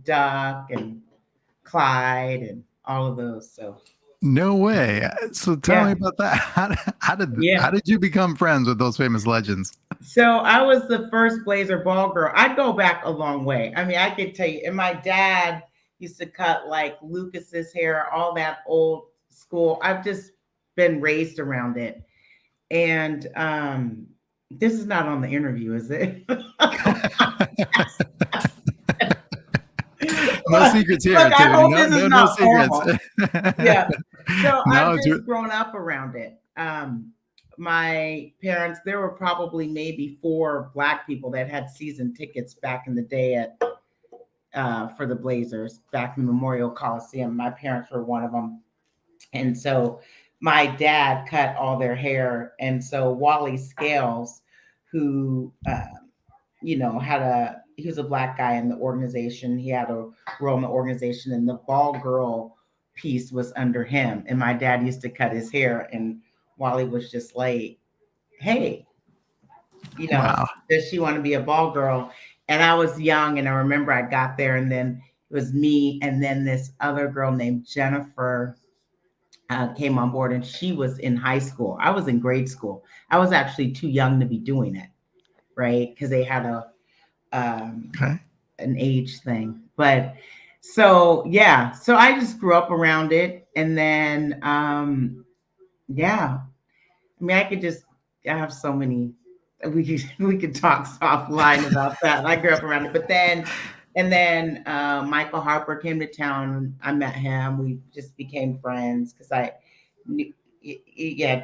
Duck and Clyde and all of those. So no way. So tell me about that. How did you become friends with those famous legends? So I was the first Blazer ball girl. I go back a long way. I mean, I could tell you, and my dad used to cut like Lucas's hair, all that old school. I've just been raised around it. And this is not on the interview, is it? No secrets here. Look, I hope this is no not secrets. Yeah. So No, I've just grown up around it. My parents, there were probably maybe 4 Black people that had season tickets back in the day at for the Blazers back in Memorial Coliseum. My parents were one of them. And so my dad cut all their hair. And so Wally Scales, who, you know, he was a Black guy in the organization. He had a role in the organization, and the ball girl piece was under him. And my dad used to cut his hair, and Wally was just like, hey, you know, does she want to be a ball girl? And I was young, and I remember I got there, and then it was me, and then this other girl named Jennifer came on board, and she was in high school. I was in grade school. I was actually too young to be doing it, right? Because they had an age thing. But so yeah, so I just grew up around it, and then yeah, I mean, I have so many. We could talk offline about that. I grew up around it, but then. And then Michael Harper came to town. I met him. We just became friends because I knew,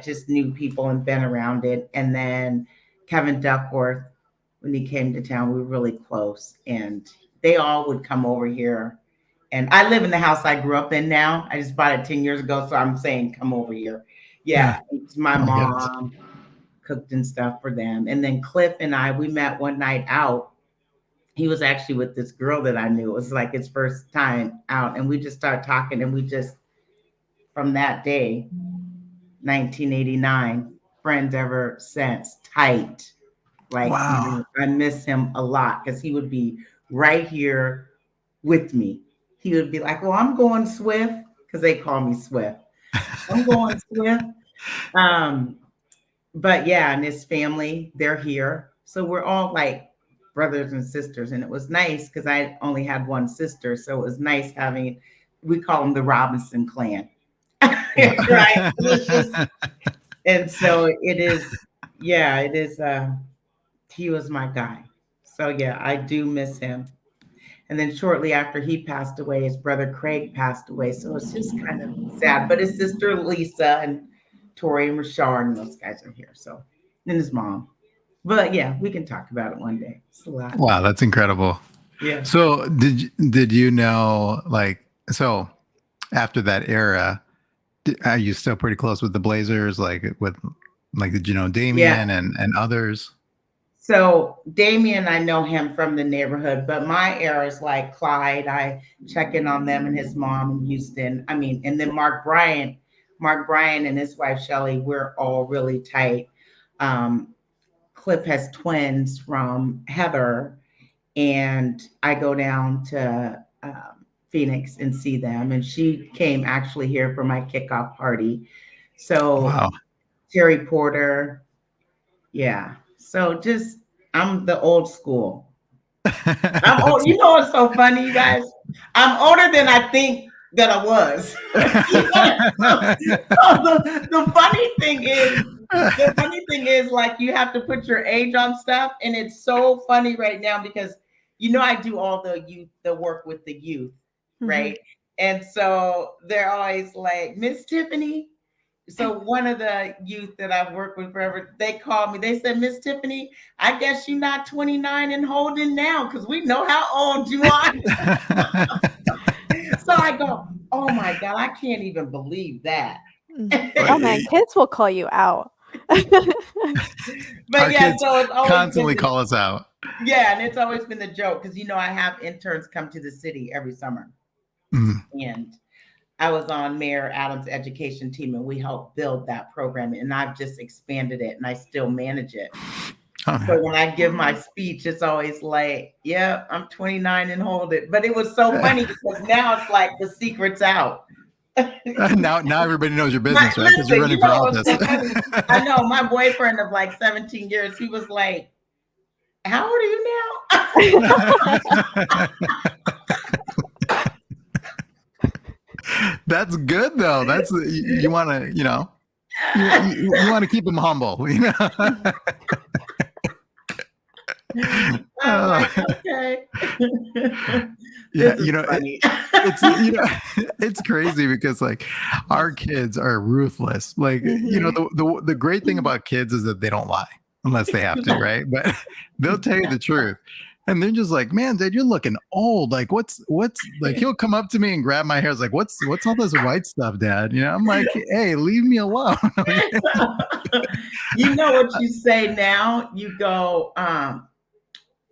just knew people and been around it. And then Kevin Duckworth, when he came to town, we were really close. And they all would come over here. And I live in the house I grew up in now. I just bought it 10 years ago. So I'm saying, come over here. Yeah, it's my mom cooked and stuff for them. And then Cliff and we met one night out. He was actually with this girl that I knew. It was like his first time out. And we just started talking, and we just, from that day, 1989, friends ever since, tight. Like, I miss him a lot because he would be right here with me. He would be like, well, I'm going Swift, because they call me Swift. I'm going Swift. But yeah, and his family, they're here. So we're all like brothers and sisters. And it was nice because I only had one sister. So it was nice having, we call them the Robinson clan. Right. And so it is, he was my guy. So yeah, I do miss him. And then shortly after he passed away, his brother Craig passed away. So it's just kind of sad. But his sister Lisa and Tori and Rashard and those guys are here. So, and his mom. But yeah, we can talk about it one day. It's a lot. Wow, that's incredible. Yeah. So did you know, like, so after that era, are you still pretty close with the Blazers? Did you know Damien and others? So Damien, I know him from the neighborhood, but my era is like Clyde. I check in on them and his mom in Houston. I mean, and then Mark Bryant and his wife, Shelly, we're all really tight. Cliff has twins from Heather, and I go down to Phoenix and see them. And she came actually here for my kickoff party. So Terry Porter. Yeah. So just, I'm the old school. I'm old. You know what's so funny, you guys? I'm older than I think that I was. The funny thing is, like, you have to put your age on stuff, and it's so funny right now because I do all the work with the youth, right? And so they're always like, Miss Tiffani. So one of the youth that I've worked with forever, they called me. They said, Miss Tiffani, I guess you're not 29 and holding now because we know how old you are. So I go, oh my God, I can't even believe that. Oh man, kids will call you out. But our kids so it's always constantly call us out. Yeah, and it's always been the joke because I have interns come to the city every summer. And I was on Mayor Adams' education team, and we helped build that program, and I've just expanded it, and I still manage it. Oh, So when I give my speech, it's always like, yeah, I'm 29 and hold it. But it was so funny because now it's like the secret's out. now everybody knows your business, right? Because Listen, you're running for office. So funny? I know my boyfriend of like 17 years, he was like, how old are you now? That's good though. That's you want to, you want to keep them humble, I'm like, okay. Yeah, funny. it's crazy because like our kids are ruthless. Like, the great thing about kids is that they don't lie unless they have to, right? But they'll tell you the truth. And they're just like, man, Dad, you're looking old. Like, what's like? He'll come up to me and grab my hair. It's like, what's all this white stuff, Dad? I'm like, hey, leave me alone. You know what you say now? You go,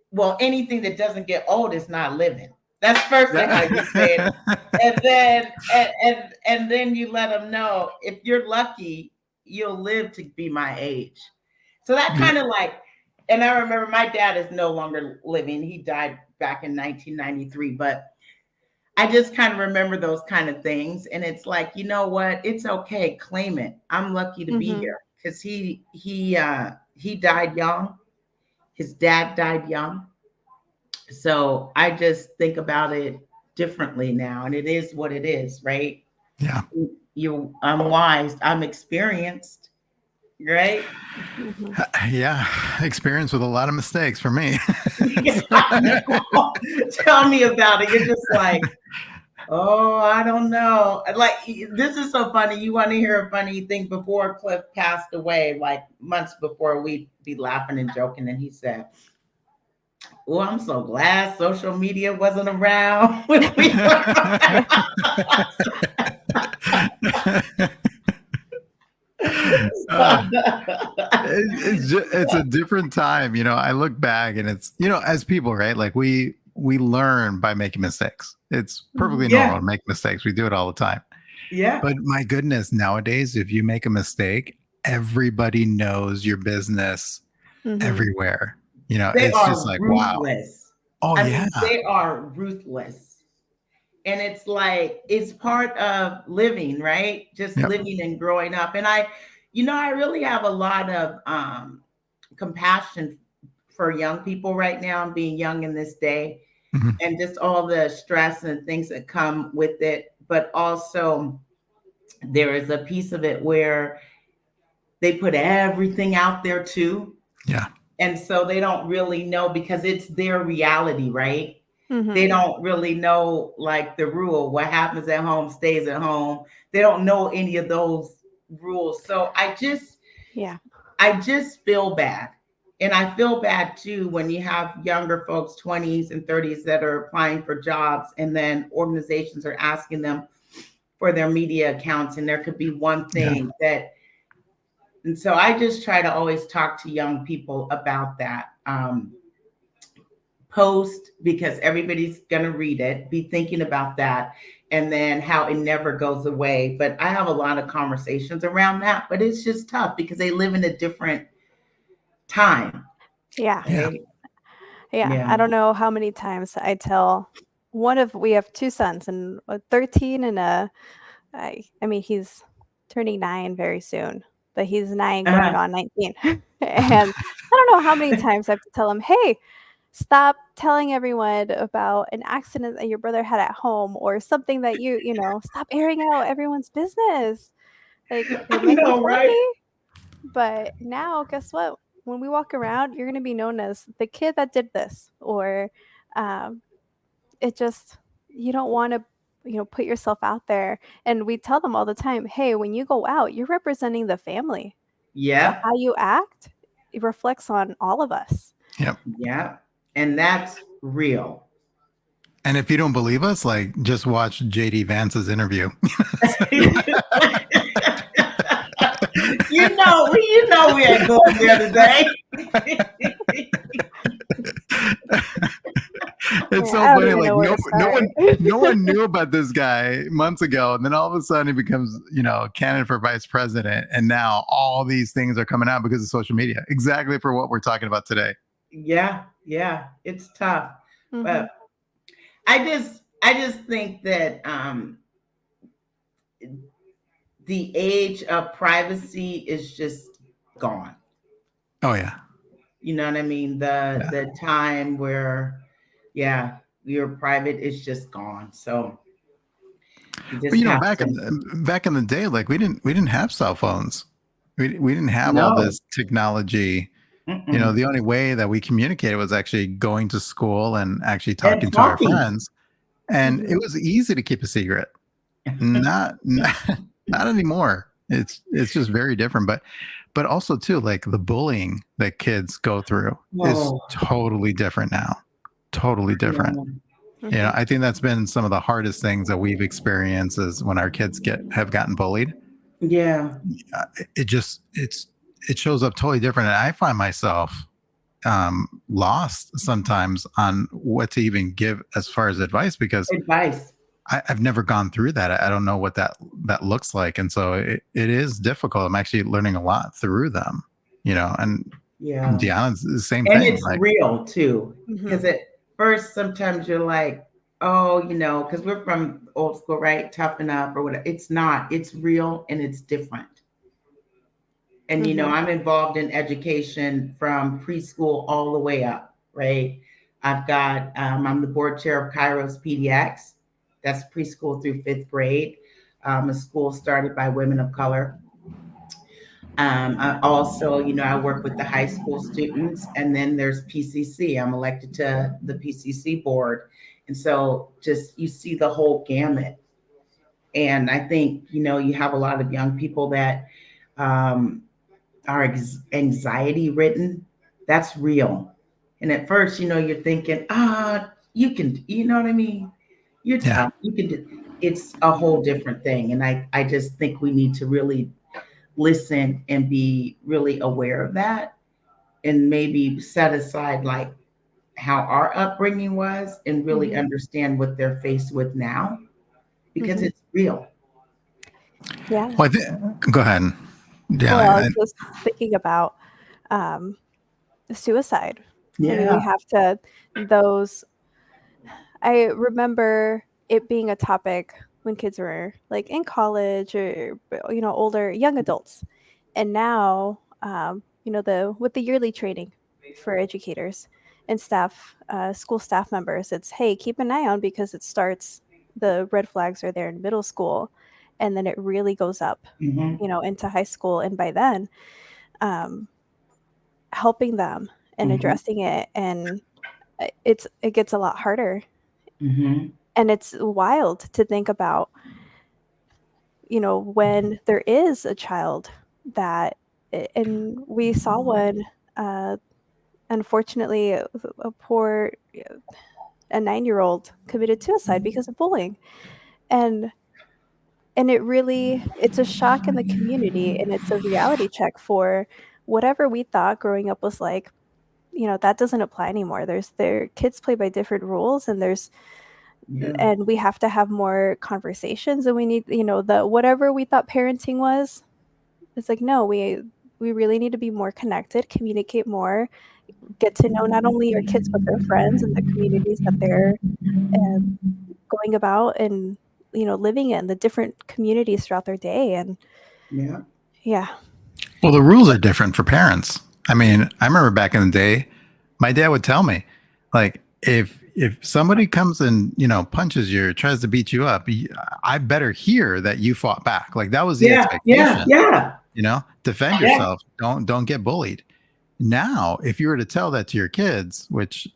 well, anything that doesn't get old is not living. That's first thing how you say it, and then you let them know if you're lucky, you'll live to be my age. So that kind of like. And I remember my dad is no longer living. He died back in 1993. But I just kind of remember those kind of things. And it's like, you know what? It's okay. Claim it. I'm lucky to be here because he died young. His dad died young. So I just think about it differently now. And it is what it is, right? Yeah. I'm wise. I'm experienced. Right? Yeah, experience with a lot of mistakes for me. Tell me about it. You're just like, oh, I don't know. Like, this is so funny. You want to hear a funny thing? Before Cliff passed away, like months before, we'd be laughing and joking, and he said, "Oh, I'm so glad social media wasn't around when we were." It's a different time. I look back and it's, as people, right? Like we learn by making mistakes. It's perfectly normal to make mistakes. We do it all the time. Yeah. But my goodness, nowadays, if you make a mistake, everybody knows your business everywhere. It's just like, ruthless. Wow. Oh, I mean, they are ruthless. And it's like, it's part of living, right? Just living and growing up. And I really have a lot of compassion for young people right now and being young in this day and just all the stress and things that come with it. But also there is a piece of it where they put everything out there too. Yeah. And so they don't really know because it's their reality, right? They don't really know like the rule. What happens at home stays at home. They don't know any of those rules. So I just feel bad. And I feel bad too when you have younger folks, 20s and 30s, that are applying for jobs and then organizations are asking them for their media accounts. And there could be one thing and so I just try to always talk to young people about that. Post, because everybody's going to read it, be thinking about that, and then how it never goes away. But I have a lot of conversations around that, but it's just tough because they live in a different time. Yeah. Right? Yeah. I don't know how many times I tell we have two sons, and a 13 and I mean, he's turning 9 very soon, but he's 9 going on 19. And I don't know how many times I have to tell him, hey, stop telling everyone about an accident that your brother had at home or something that stop airing out everyone's business. Like, it might be funny, right? But now, guess what? When we walk around, you're going to be known as the kid that did this, or you don't want to, put yourself out there. And we tell them all the time, hey, when you go out, you're representing the family. Yeah. So how you act, it reflects on all of us. Yep. Yeah. And that's real. And if you don't believe us, like, just watch JD Vance's interview. We ain't going there today. It's Yeah, so I don't funny. even Like know where to start. no one knew about this guy months ago, and then all of a sudden he becomes, candidate for vice president, and now all these things are coming out because of social media. Exactly for what we're talking about today. Yeah, yeah, it's tough. Mhm. But I just think that the age of privacy is just gone. Oh yeah. You know what I mean? Yeah. The time where, yeah, your private is just gone. So you But just have to. back in the day, like we didn't have cell phones. We didn't have all No. this technology. Mm-mm. The only way that we communicated was actually going to school and actually And talking to our talking. friends. And it Mhm. was easy to keep a secret. Not not anymore. It's just very different. But also too, like the bullying that kids go through is Oh, totally different now. Totally different. no. Mhm. I think that's been some of the hardest things that we've experienced is when our kids have gotten bullied. Yeah. It shows up totally different, and I find myself lost sometimes on what to even give as far as advice because Advice. I've never gone through that. I don't know what that looks like, and so it is difficult. I'm actually learning a lot through them, and Yeah. Deanna's the same And thing. it's Like, real too. Because Mhm. at first, sometimes you're like, oh, because we're from old school, right? Toughen up or whatever. It's not. It's real and it's different. And, Mhm. I'm involved in education from preschool all the way up, right? I'm the board chair of Kairos PDX. That's preschool through fifth grade, a school started by women of color. I also, I work with the high school students, and then there's PCC. I'm elected to the PCC board. And so just you see the whole gamut. And I think, you have a lot of young people that um, are anxiety ridden. That's real. And at first, you're thinking, you can, you know what I mean? You're yeah. tough. You can do. It's a whole different thing. And I just think we need to really listen and be really aware of that and maybe set aside like how our upbringing was and really Mhm. understand what they're faced with now because Mhm. it's real. Yeah. Well, go ahead. Well, I Yeah. was just thinking about um, suicide. I mean, we Yeah. have to those I remember it being a topic when kids were like in college or older young adults, and now the with the yearly training for educators and staff, school staff members, it's hey, keep an eye on because it starts the red flags are there in middle school, and then it really goes up, Hmm. into high school, and by then, um, helping them and Hmm. addressing it, and it gets a lot harder. Hmm. And it's wild to think about, when there is a child that and we saw one, uh, unfortunately, a poor a 9-year-old committed suicide because of bullying. And it's a shock in the community, and it's a reality check for whatever we thought growing up was like, that doesn't apply anymore. Their kids play by different rules, Yeah. and we have to have more conversations, and we need, the whatever we thought parenting was, it's like, no, we really need to be more connected, communicate more, get to know not only our kids but their friends and the communities that they're uh, going about and living in the different communities throughout their day. And Yeah. yeah. Well, the rules are different for parents. I mean, I remember back in the day, my dad would tell me, like, if somebody comes and punches you or tries to beat you up, I better hear that you fought back. Like that was the Yeah. Yeah. expectation. Yeah. Defend Yeah. yourself. Don't get bullied. Now, if you were to tell that to your kids, which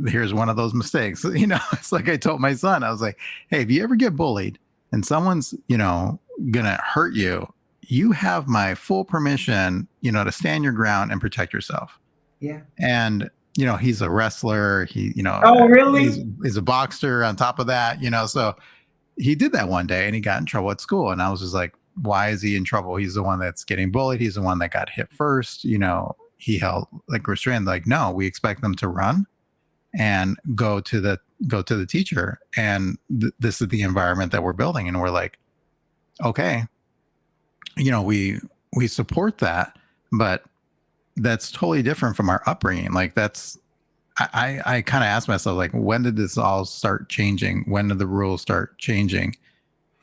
here's one of those mistakes, it's like I told my son, I was like, hey, if you ever get bullied and someone's, gonna hurt you, you have my full permission, to stand your ground and protect yourself. Yeah. And, he's a wrestler. Oh, He's, really? he's a boxer on top of that, so he did that one day and he got in trouble at school. And I was just like, why is he in trouble? He's the one that's getting bullied. He's the one that got hit first. He held like restrained, like, no, we expect them to run. and go to the teacher, and this is the environment that we're building. And we're like, okay, we support that, but that's totally different from our upbringing. Like I kind of asked myself, like, when did this all start changing? When did the rules start changing?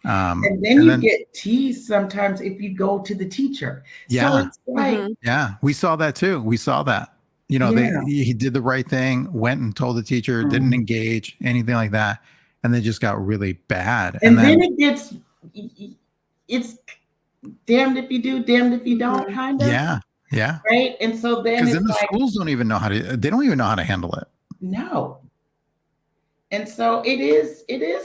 And then you get teased sometimes if you go to the teacher. Yeah. So it's like, yeah, we saw that too. We saw that. He did the right thing, went and told the teacher, didn't engage, anything like that. And they just got really bad. And then it's damned if you do, damned if you don't, kind of. Yeah. Yeah. Right. And so then because it's then the like, schools don't even know how to handle it. No. And so it is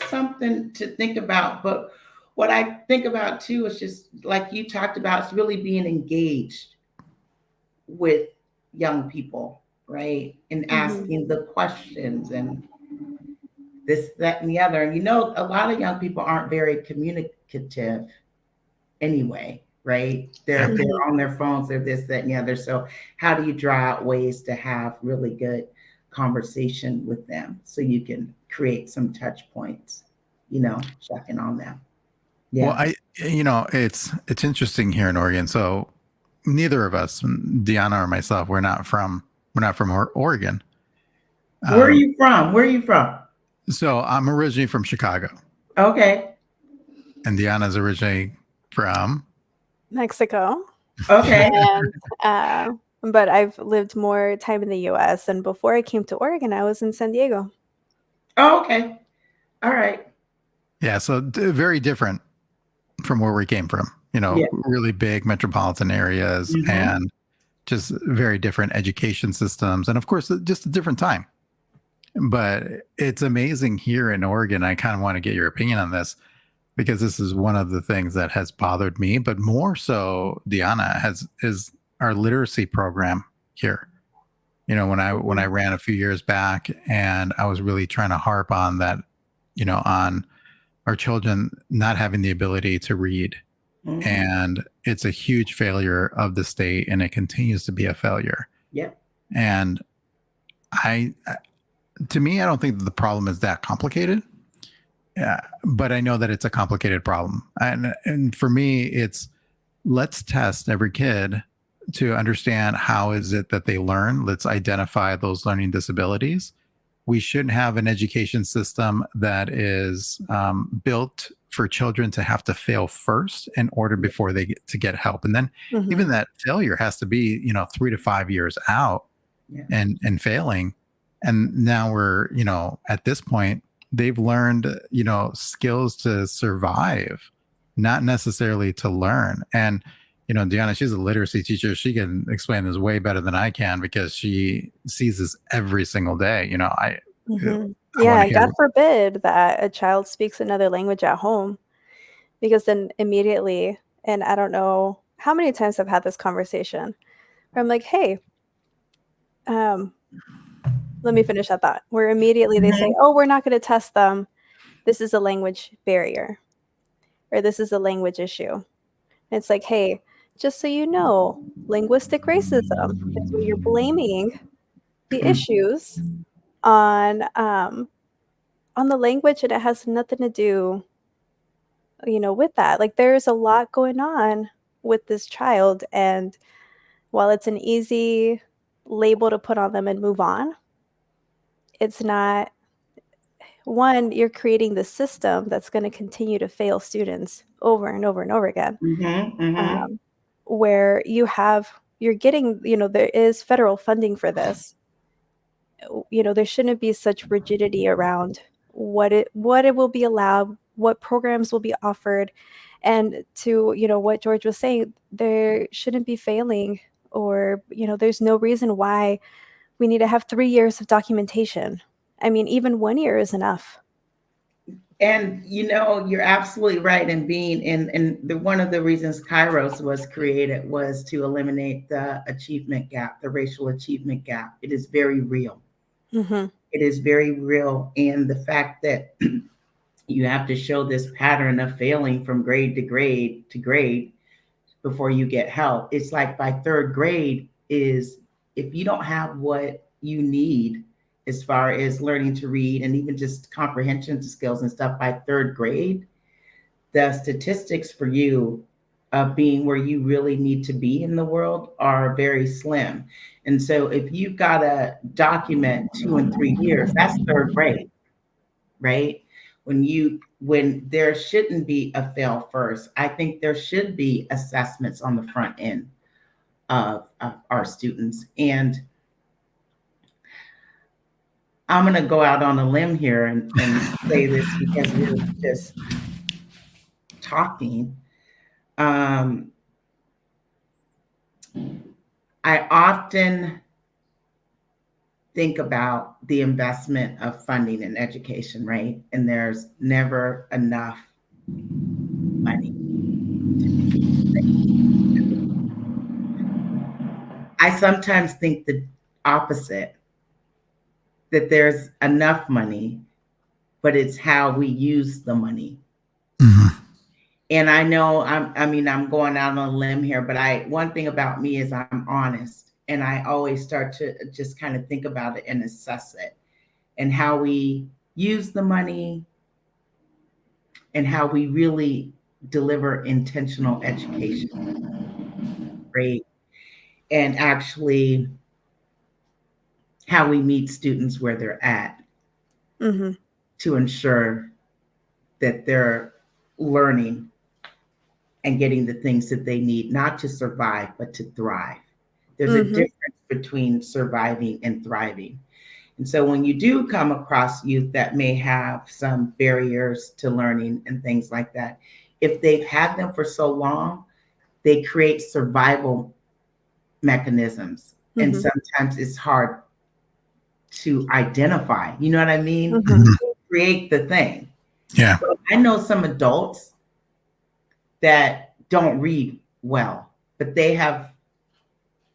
something to think about. But what I think about too is just like you talked about, it's really being engaged with young people, right? And asking the questions and this, that, and the other. And a lot of young people aren't very communicative anyway, right? They're on their phones, they're this, that, and the other. So how do you draw out ways to have really good conversation with them so you can create some touch points, checking on them? Yeah. Well, it's interesting here in Oregon. So neither of us, Diana or myself, we're not from Oregon. Where are you from? So I'm originally from Chicago. Okay. And Diana's originally from Mexico. Okay. And, but I've lived more time in the US, and before I came to Oregon, I was in San Diego. Oh, okay. All right. Yeah, so very different from where we came from. Really big metropolitan areas and just very different education systems, and of course, just a different time. But it's amazing here in Oregon. I kind of want to get your opinion on this, because this is one of the things that has bothered me, but more so Diana is our literacy program here. When I ran a few years back, and I was really trying to harp on that, on our children not having the ability to read. And it's a huge failure of the state, and it continues to be a failure. Yeah. And to me, I don't think that the problem is that complicated. Yeah, but I know that it's a complicated problem. And for me, it's, let's test every kid to understand how is it that they learn. Let's identify those learning disabilities. We shouldn't have an education system that is built for children to have to fail first in order before they get to get help. And then even that failure has to be, 3 to 5 years out and failing. And now we're, at this point, they've learned, skills to survive, not necessarily to learn. And, Diana, she's a literacy teacher. She can explain this way better than I can, because she sees this every single day. Yeah, God forbid that a child speaks another language at home, because then immediately, and I don't know how many times I've had this conversation where I'm like, hey, let me finish that thought, where immediately they say, oh, we're not going to test them. This is a language barrier, or this is a language issue. And it's like, hey, just so you know, linguistic racism is when you're blaming the issues on the language, and it has nothing to do, with that. Like, there's a lot going on with this child, and while it's an easy label to put on them and move on, it's not. One, you're creating the system that's going to continue to fail students over and over and over again. Where you're getting, there is federal funding for this. There shouldn't be such rigidity around what it will be allowed, what programs will be offered, and to what George was saying, there shouldn't be failing, or there's no reason why we need to have 3 years of documentation. I mean, even 1 year is enough. And you're absolutely right in being one of the reasons Kairos was created was to eliminate the achievement gap, the racial achievement gap. It is very real. It is very real. And the fact that you have to show this pattern of failing from grade to grade to grade before you get help. It's like by third grade is, if you don't have what you need as far as learning to read and even just comprehension skills and stuff by third grade, the statistics for you of being where you really need to be in the world are very slim. And so if you've got to document 2 and 3 years, that's third grade, right? When there shouldn't be a fail first, I think there should be assessments on the front end of our students. And I'm going to go out on a limb here and say this because we're just talking. I often think about the investment of funding in education, right? And there's never enough money. I sometimes think the opposite, that there's enough money, but it's how we use the money. Mm-hmm. And I know I'm going out on a limb here, but one thing about me is I'm honest, and I always start to just kind of think about it and assess it and how we use the money and how we really deliver intentional education, right? And actually how we meet students where they're at to ensure that they're learning and getting the things that they need, not to survive, but to thrive. There's a difference between surviving and thriving. And so when you do come across youth that may have some barriers to learning and things like that, if they've had them for so long, they create survival mechanisms. And sometimes it's hard to identify, you know what I mean? Create the thing. Yeah. So I know some adults that don't read well, but they have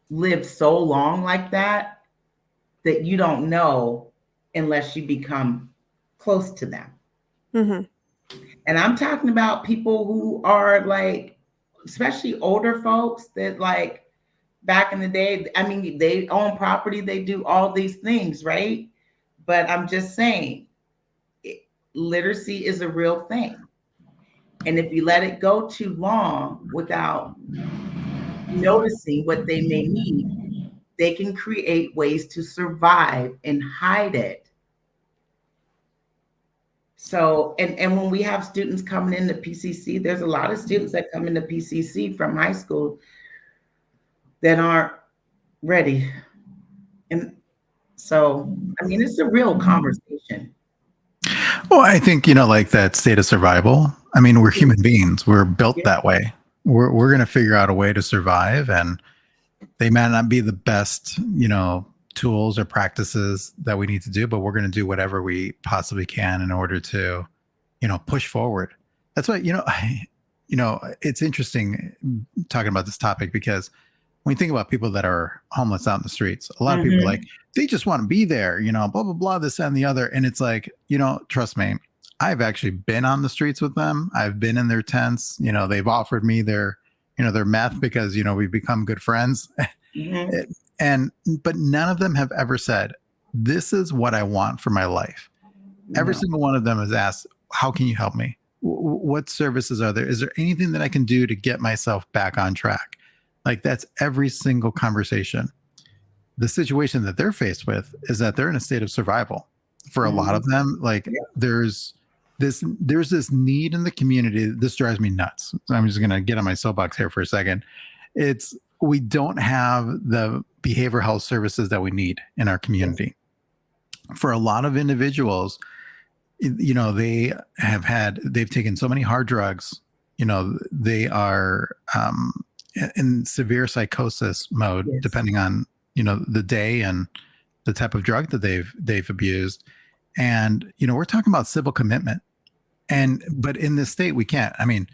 lived so long like that you don't know unless you become close to them. And I'm talking about people who are like, especially older folks that like back in the day, I mean, they own property, they do all these things, right? But I'm just saying, literacy is a real thing. And if you let it go too long without noticing what they may need, they can create ways to survive and hide it. So, and when we have students coming into PCC, there's a lot of students that come into PCC from high school that aren't ready. And so, I mean, it's a real conversation. Well, I think, like that state of survival. I mean, we're human beings. We're built that way. We're going to figure out a way to survive, and they may not be the best, tools or practices that we need to do, but we're going to do whatever we possibly can in order to, push forward. That's why, it's interesting talking about this topic, because when you think about people that are homeless out in the streets, a lot of people are like, they just want to be there, blah, blah, blah, this and the other. And it's like, trust me, I've actually been on the streets with them. I've been in their tents. They've offered me their meth because, we've become good friends. But none of them have ever said, this is what I want for my life. Every single one of them has asked, how can you help me? What services are there? Is there anything that I can do to get myself back on track? Like, that's every single conversation. The situation that they're faced with is that they're in a state of survival. For a lot of them, like there's this need in the community. This drives me nuts. I'm just going to get on my soapbox here for a second. We don't have the behavioral health services that we need in our community. For a lot of individuals, they've taken so many hard drugs, they are in severe psychosis mode, depending on, the day and the type of drug that they've abused. And, we're talking about civil commitment. But in this state, we can't. I mean,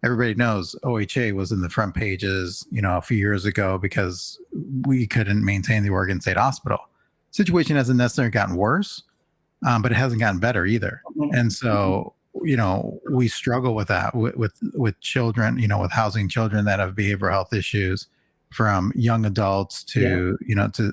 everybody knows OHA was in the front pages, a few years ago because we couldn't maintain the Oregon State Hospital. Situation hasn't necessarily gotten worse, but it hasn't gotten better either. And so, we struggle with that with children, with housing children that have behavioral health issues, from young adults to,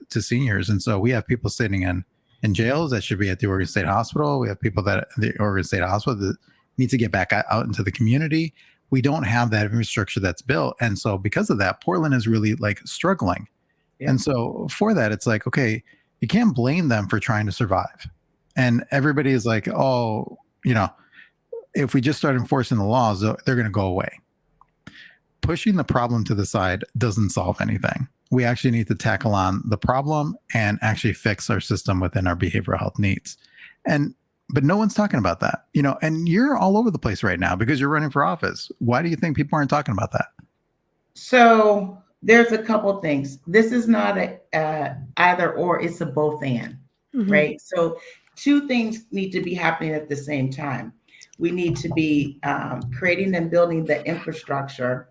to seniors. And so we have people sitting in in jails that should be at the Oregon State Hospital. We have people that at the Oregon State Hospital that need to get back out into the community. We don't have that infrastructure that's built. And so because of that, Portland is really like struggling. Yeah. And so for that, it's like, okay, you can't blame them for trying to survive. And everybody is like, oh, if we just start enforcing the laws, they're going to go away. Pushing the problem to the side doesn't solve anything. We actually need to tackle on the problem and actually fix our system within our behavioral health needs. But no one's talking about that, and you're all over the place right now because you're running for office. Why do you think people aren't talking about that? So there's a couple things. This is not a either or, it's a both and, right? So two things need to be happening at the same time. We need to be creating and building the infrastructure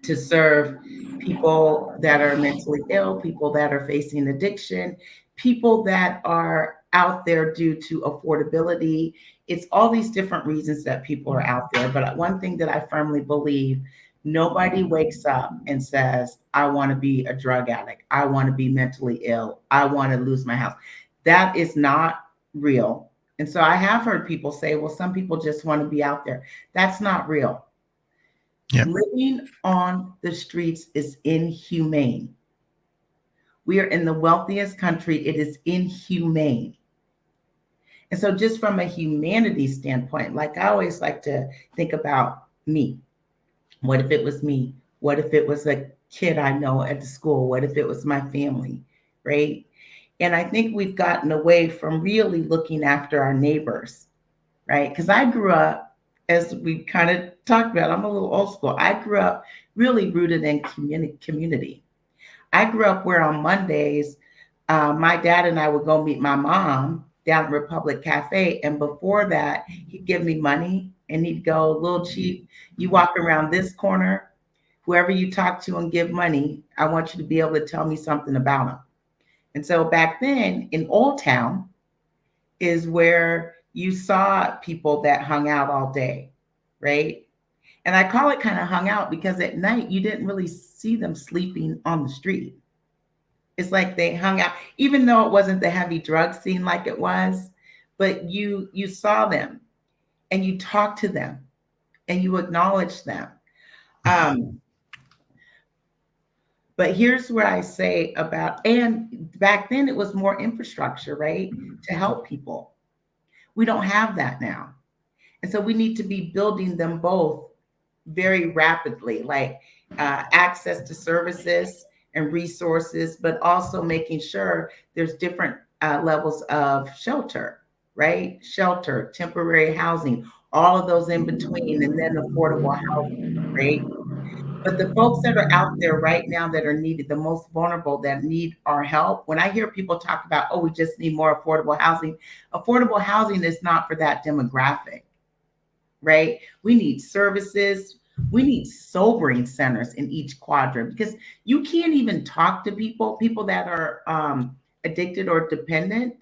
to serve people that are mentally ill, people that are facing addiction, people that are out there due to affordability. It's all these different reasons that people are out there. But one thing that I firmly believe, nobody wakes up and says, I want to be a drug addict. I want to be mentally ill. I want to lose my house. That is not real. And so I have heard people say, well, some people just want to be out there. That's not real. Yep. Living on the streets is inhumane. We are in the wealthiest country. It is inhumane. And so just from a humanity standpoint, like I always like to think about me. What if it was me? What if it was a kid I know at the school? What if it was my family, right? And I think we've gotten away from really looking after our neighbors, right? Because I grew up, as we kind of talked about, I'm a little old school. I grew up really rooted in community. I grew up where on Mondays, my dad and I would go meet my mom down at Republic Cafe. And before that, he'd give me money and he'd go, a little cheap. You walk around this corner, whoever you talk to and give money, I want you to be able to tell me something about them. And so back then in Old Town is where you saw people that hung out all day, right? And I call it kind of hung out because at night you didn't really see them sleeping on the street. It's like they hung out, even though it wasn't the heavy drug scene like it was, but you saw them and you talked to them and you acknowledged them. But here's where I say about, and back then it was more infrastructure, right? To help people. We don't have that now. And so we need to be building them both very rapidly, like access to services and resources, but also making sure there's different levels of shelter, right? Shelter, temporary housing, all of those in between, and then affordable housing, right? But the folks that are out there right now that are needed, the most vulnerable that need our help, when I hear people talk about, oh, we just need more affordable housing is not for that demographic, right? We need services. We need sobering centers in each quadrant because you can't even talk to people that are addicted or dependent.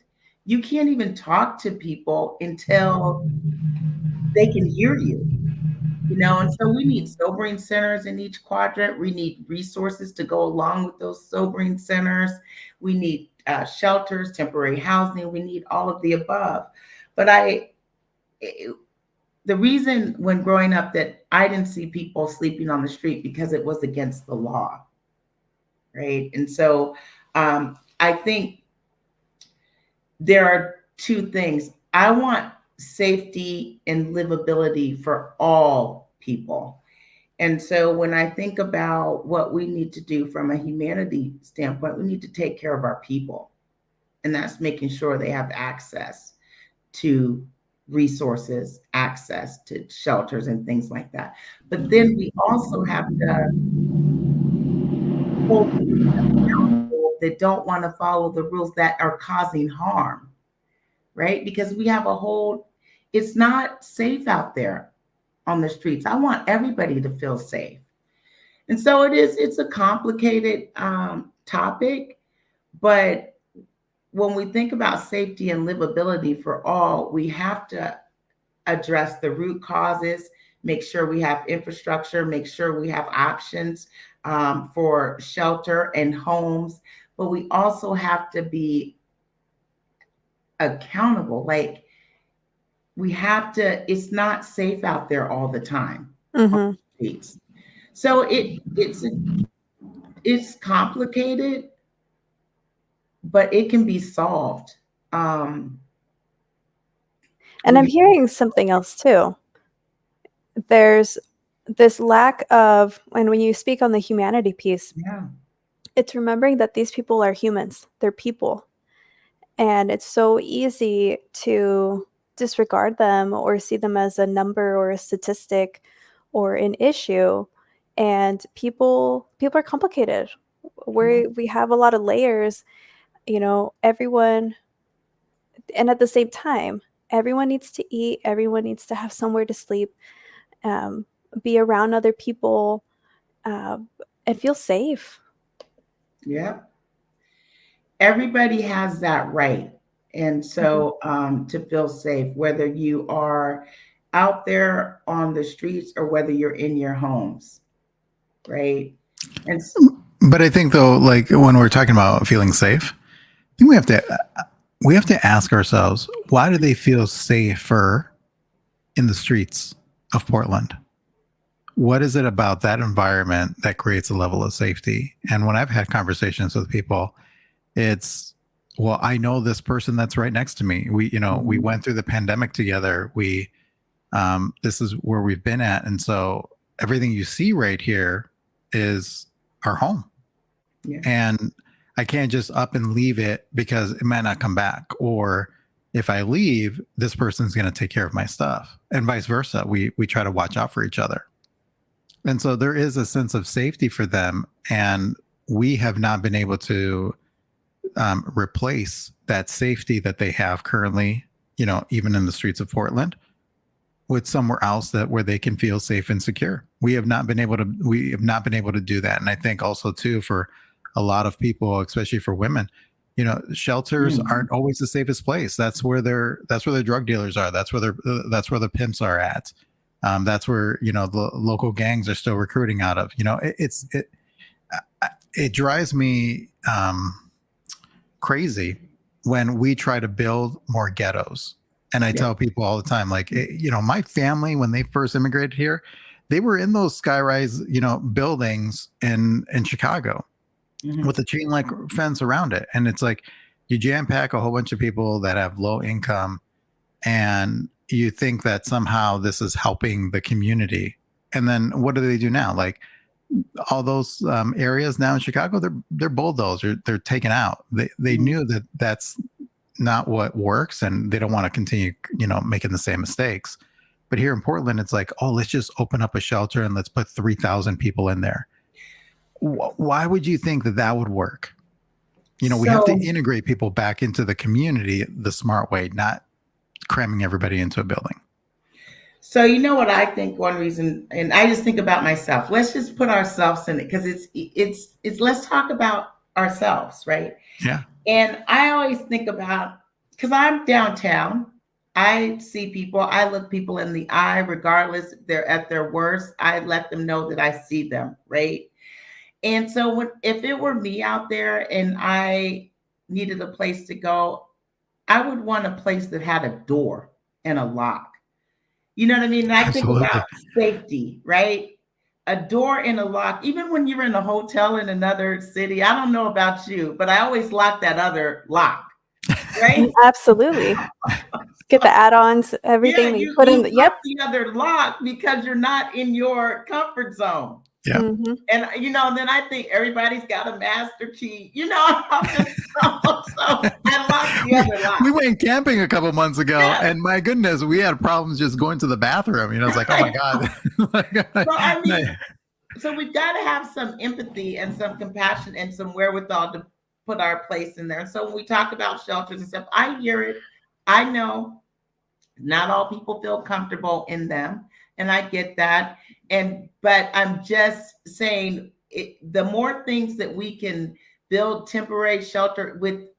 You can't even talk to people until they can hear you. And so we need sobering centers in each quadrant. We need resources to go along with those sobering centers. We need shelters, temporary housing. We need all of the above. But the reason when growing up that I didn't see people sleeping on the street because it was against the law, right? And so I think there are two things. I want safety and livability for all people. And so when I think about what we need to do from a humanity standpoint, we need to take care of our people. And that's making sure they have access to resources, access to shelters and things like that. But then we also have to hold people that don't want to follow the rules that are causing harm, right? Because we have it's not safe out there on the streets. I want everybody to feel safe. And so it's a complicated topic, but when we think about safety and livability for all, we have to address the root causes, make sure we have infrastructure, make sure we have options for shelter and homes, but we also have to be accountable. Like, we have to, it's not safe out there all the time. Mm-hmm. So it's complicated, but it can be solved. And I'm hearing something else too. There's this lack of, and when you speak on the humanity piece, Yeah. it's remembering that these people are humans, they're people. And it's so easy to disregard them or see them as a number or a statistic or an issue. And people are complicated. We have a lot of layers, everyone, and at the same time, everyone needs to eat, everyone needs to have somewhere to sleep, be around other people, and feel safe. Yeah. Everybody has that right. And so to feel safe, whether you are out there on the streets or whether you're in your homes, right? But I think though, like when we're talking about feeling safe, I think we have to ask ourselves, why do they feel safer in the streets of Portland? What is it about that environment that creates a level of safety? And when I've had conversations with people, it's, well, I know this person that's right next to me. We went through the pandemic together. This is where we've been at. And so everything you see right here is our home. Yeah. And I can't just up and leave it because it might not come back. Or if I leave, this person's going to take care of my stuff, and vice versa. We try to watch out for each other. And so there is a sense of safety for them. And we have not been able to replace that safety that they have currently, even in the streets of Portland, with somewhere else where they can feel safe and secure. We have not been able to do that. And I think also too, for a lot of people, especially for women, shelters aren't always the safest place. That's where the drug dealers are. That's where the pimps are at. That's where, the local gangs are still recruiting out of. It drives me crazy when we try to build more ghettos. And I tell people all the time, like, my family, when they first immigrated here, they were in those skyrise, buildings in Chicago with a chain link fence around it. And it's like, you jam pack a whole bunch of people that have low income, and you think that somehow this is helping the community. And then what do they do now? Like, all those areas now in Chicago, they're bulldozed, they're taken out. They knew that that's not what works, and they don't want to continue, making the same mistakes. But here in Portland, it's like, oh, let's just open up a shelter and let's put 3,000 people in there. Why would you think that would work? We have to integrate people back into the community the smart way, not cramming everybody into a building. So what I think one reason, and I just think about myself, let's just put ourselves in it, because it's let's talk about ourselves, right? Yeah. And I always think about, because I'm downtown, I see people, I look people in the eye, regardless if they're at their worst, I let them know that I see them, right? And so if it were me out there and I needed a place to go, I would want a place that had a door and a lock. You know what I mean? And I think about safety, right? A door and a lock. Even when you're in a hotel in another city, I don't know about you, but I always lock that other lock, right? Absolutely. Get the add-ons, everything you put in. Yep. The other lock, because you're not in your comfort zone. Yeah. Mm-hmm. And then I think everybody's got a master key. I'm just so I locked the other lock. We went camping a couple months ago, and my goodness, we had problems just going to the bathroom. It's like, oh my God. So we've got to have some empathy and some compassion and some wherewithal to put our place in there. And so when we talk about shelters and stuff, I hear it. I know not all people feel comfortable in them, and I get that. But I'm just saying, the more things that we can build temporary shelter with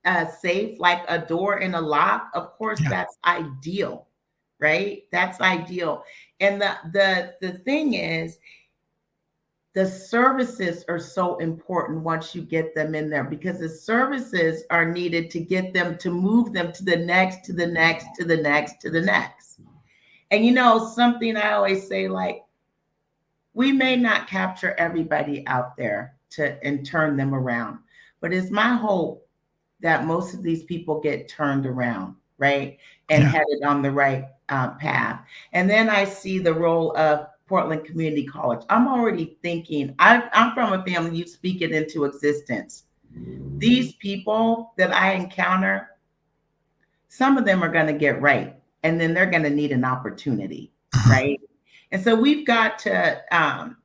safe, like a door and a lock, of course, that's ideal, right? That's ideal. And the thing is, the services are so important once you get them in there, because the services are needed to get them, to move them to the next, to the next, to the next, to the next. And something I always say, like, we may not capture everybody out there and turn them around, but it's my hope that most of these people get turned around, right? And headed on the right path. And then I see the role of Portland Community College. I'm already thinking, I'm from a family, you speak it into existence. These people that I encounter, some of them are going to get right, and then they're going to need an opportunity, right? And so we've got to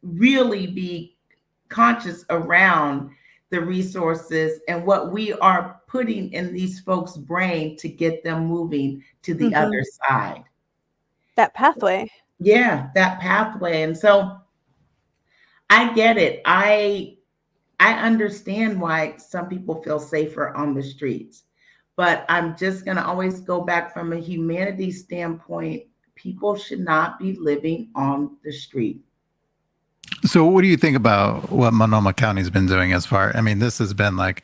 really be conscious around the resources and what we are putting in these folks' brain to get them moving to the other side. That pathway. Yeah, that pathway. And so I get it. I understand why some people feel safer on the streets, but I'm just going to always go back from a humanity standpoint. People should not be living on the street. So what do you think about what Monoma County's been doing as far? I mean, this has been like,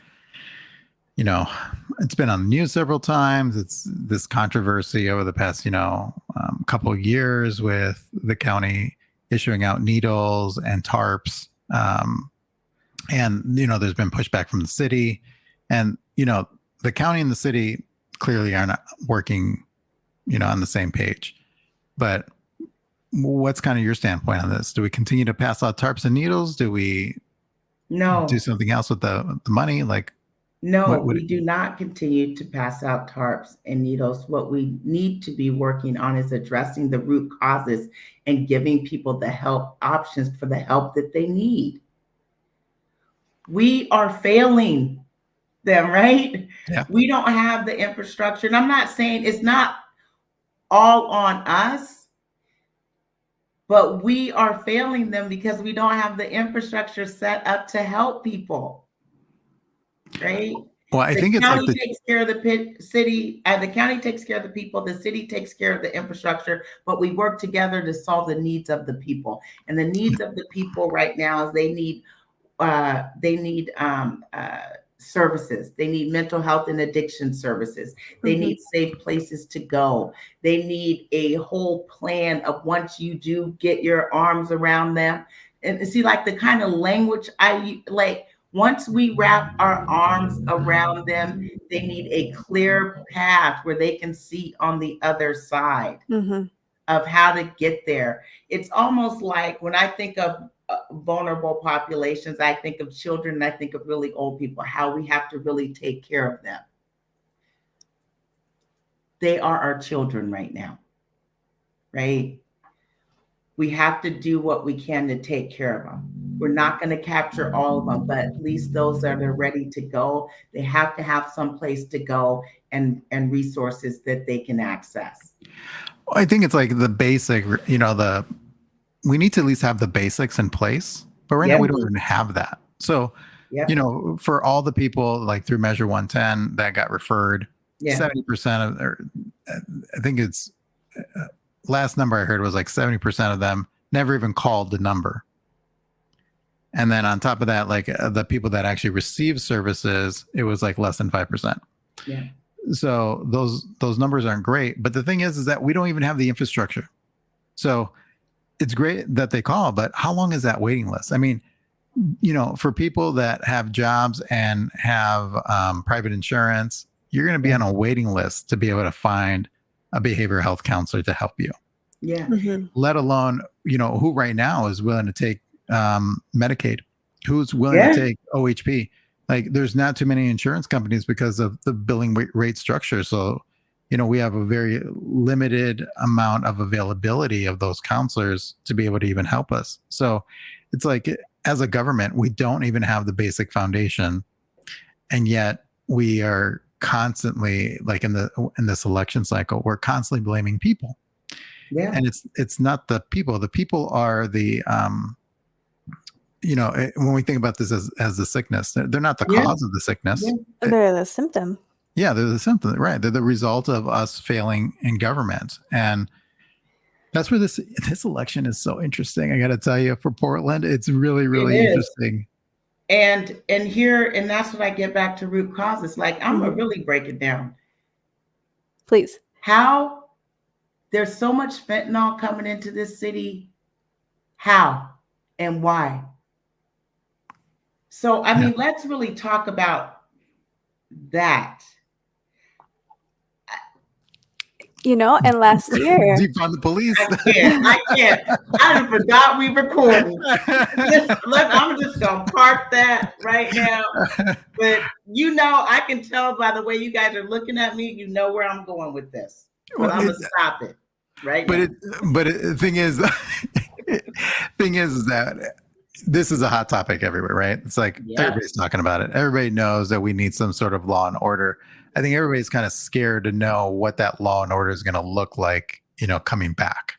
it's been on the news several times. It's this controversy over the past, couple of years with the county issuing out needles and tarps. And, there's been pushback from the city, and, the county and the city clearly are not working, on the same page. But what's kind of your standpoint on this? Do we continue to pass out tarps and needles? Do we do something else with the money? Like, no, we do not continue to pass out tarps and needles. What we need to be working on is addressing the root causes and giving people the help options for the help that they need. We are failing them, right? Yeah. We don't have the infrastructure. And I'm not saying it's not all on us, but we are failing them because we don't have the infrastructure set up to help people. Right? Well, I think it's like takes care of the city, the county takes care of the people, the city takes care of the infrastructure, but we work together to solve the needs of the people. And the needs of the people right now is they need services. They need mental health and addiction services. They need safe places to go. They need a whole plan of, once you do get your arms around them, and see, like, the kind of language I like. Once we wrap our arms around them, they need a clear path where they can see on the other side of how to get there. It's almost like, when I think of vulnerable populations, I think of children, and I think of really old people, how we have to really take care of them. They are our children right now, right? We have to do what we can to take care of them. We're not going to capture all of them, but at least those that are ready to go, they have to have some place to go and resources that they can access. I think it's like the basic, we need to at least have the basics in place, but right now we don't even have that. So, for all the people, like, through Measure 110 that got referred, 70% of, or I think it's, last number I heard was like 70% of them never even called the number. And then on top of that, like, the people that actually receive services, it was like less than 5%. Yeah. So those numbers aren't great. But the thing is that we don't even have the infrastructure. So it's great that they call, but how long is that waiting list? I mean, for people that have jobs and have private insurance, you're going to be on a waiting list to be able to find a behavioral health counselor to help you. Yeah. Let alone, who right now is willing to take Medicaid, who's willing to take OHP. Like, there's not too many insurance companies because of the billing rate structure. So, we have a very limited amount of availability of those counselors to be able to even help us. So it's like, as a government, we don't even have the basic foundation. And yet we are constantly, like, in this election cycle, we're constantly blaming people. Yeah. And it's not the people. The people are the, when we think about this as the sickness, they're not the cause of the sickness. Yeah. They're the symptom. Yeah, they're the symptom, right? They're the result of us failing in government. And That's where this election is so interesting. I got to tell you, for Portland, it's really, really interesting. And that's what I get back to root causes. Like, I'm gonna really break it down. Please. How there's so much fentanyl coming into this city. How and why? So, I mean, let's really talk about that. You know, and last year, defund the police. I can't. I forgot we recorded. I'm just gonna park that right now. But you know, I can tell by the way you guys are looking at me. You know where I'm going with this. But I'm gonna stop it right now. The thing is that this is a hot topic everywhere, right? It's like everybody's talking about it. Everybody knows that we need some sort of law and order. I think everybody's kind of scared to know what that law and order is going to look like, you know, coming back,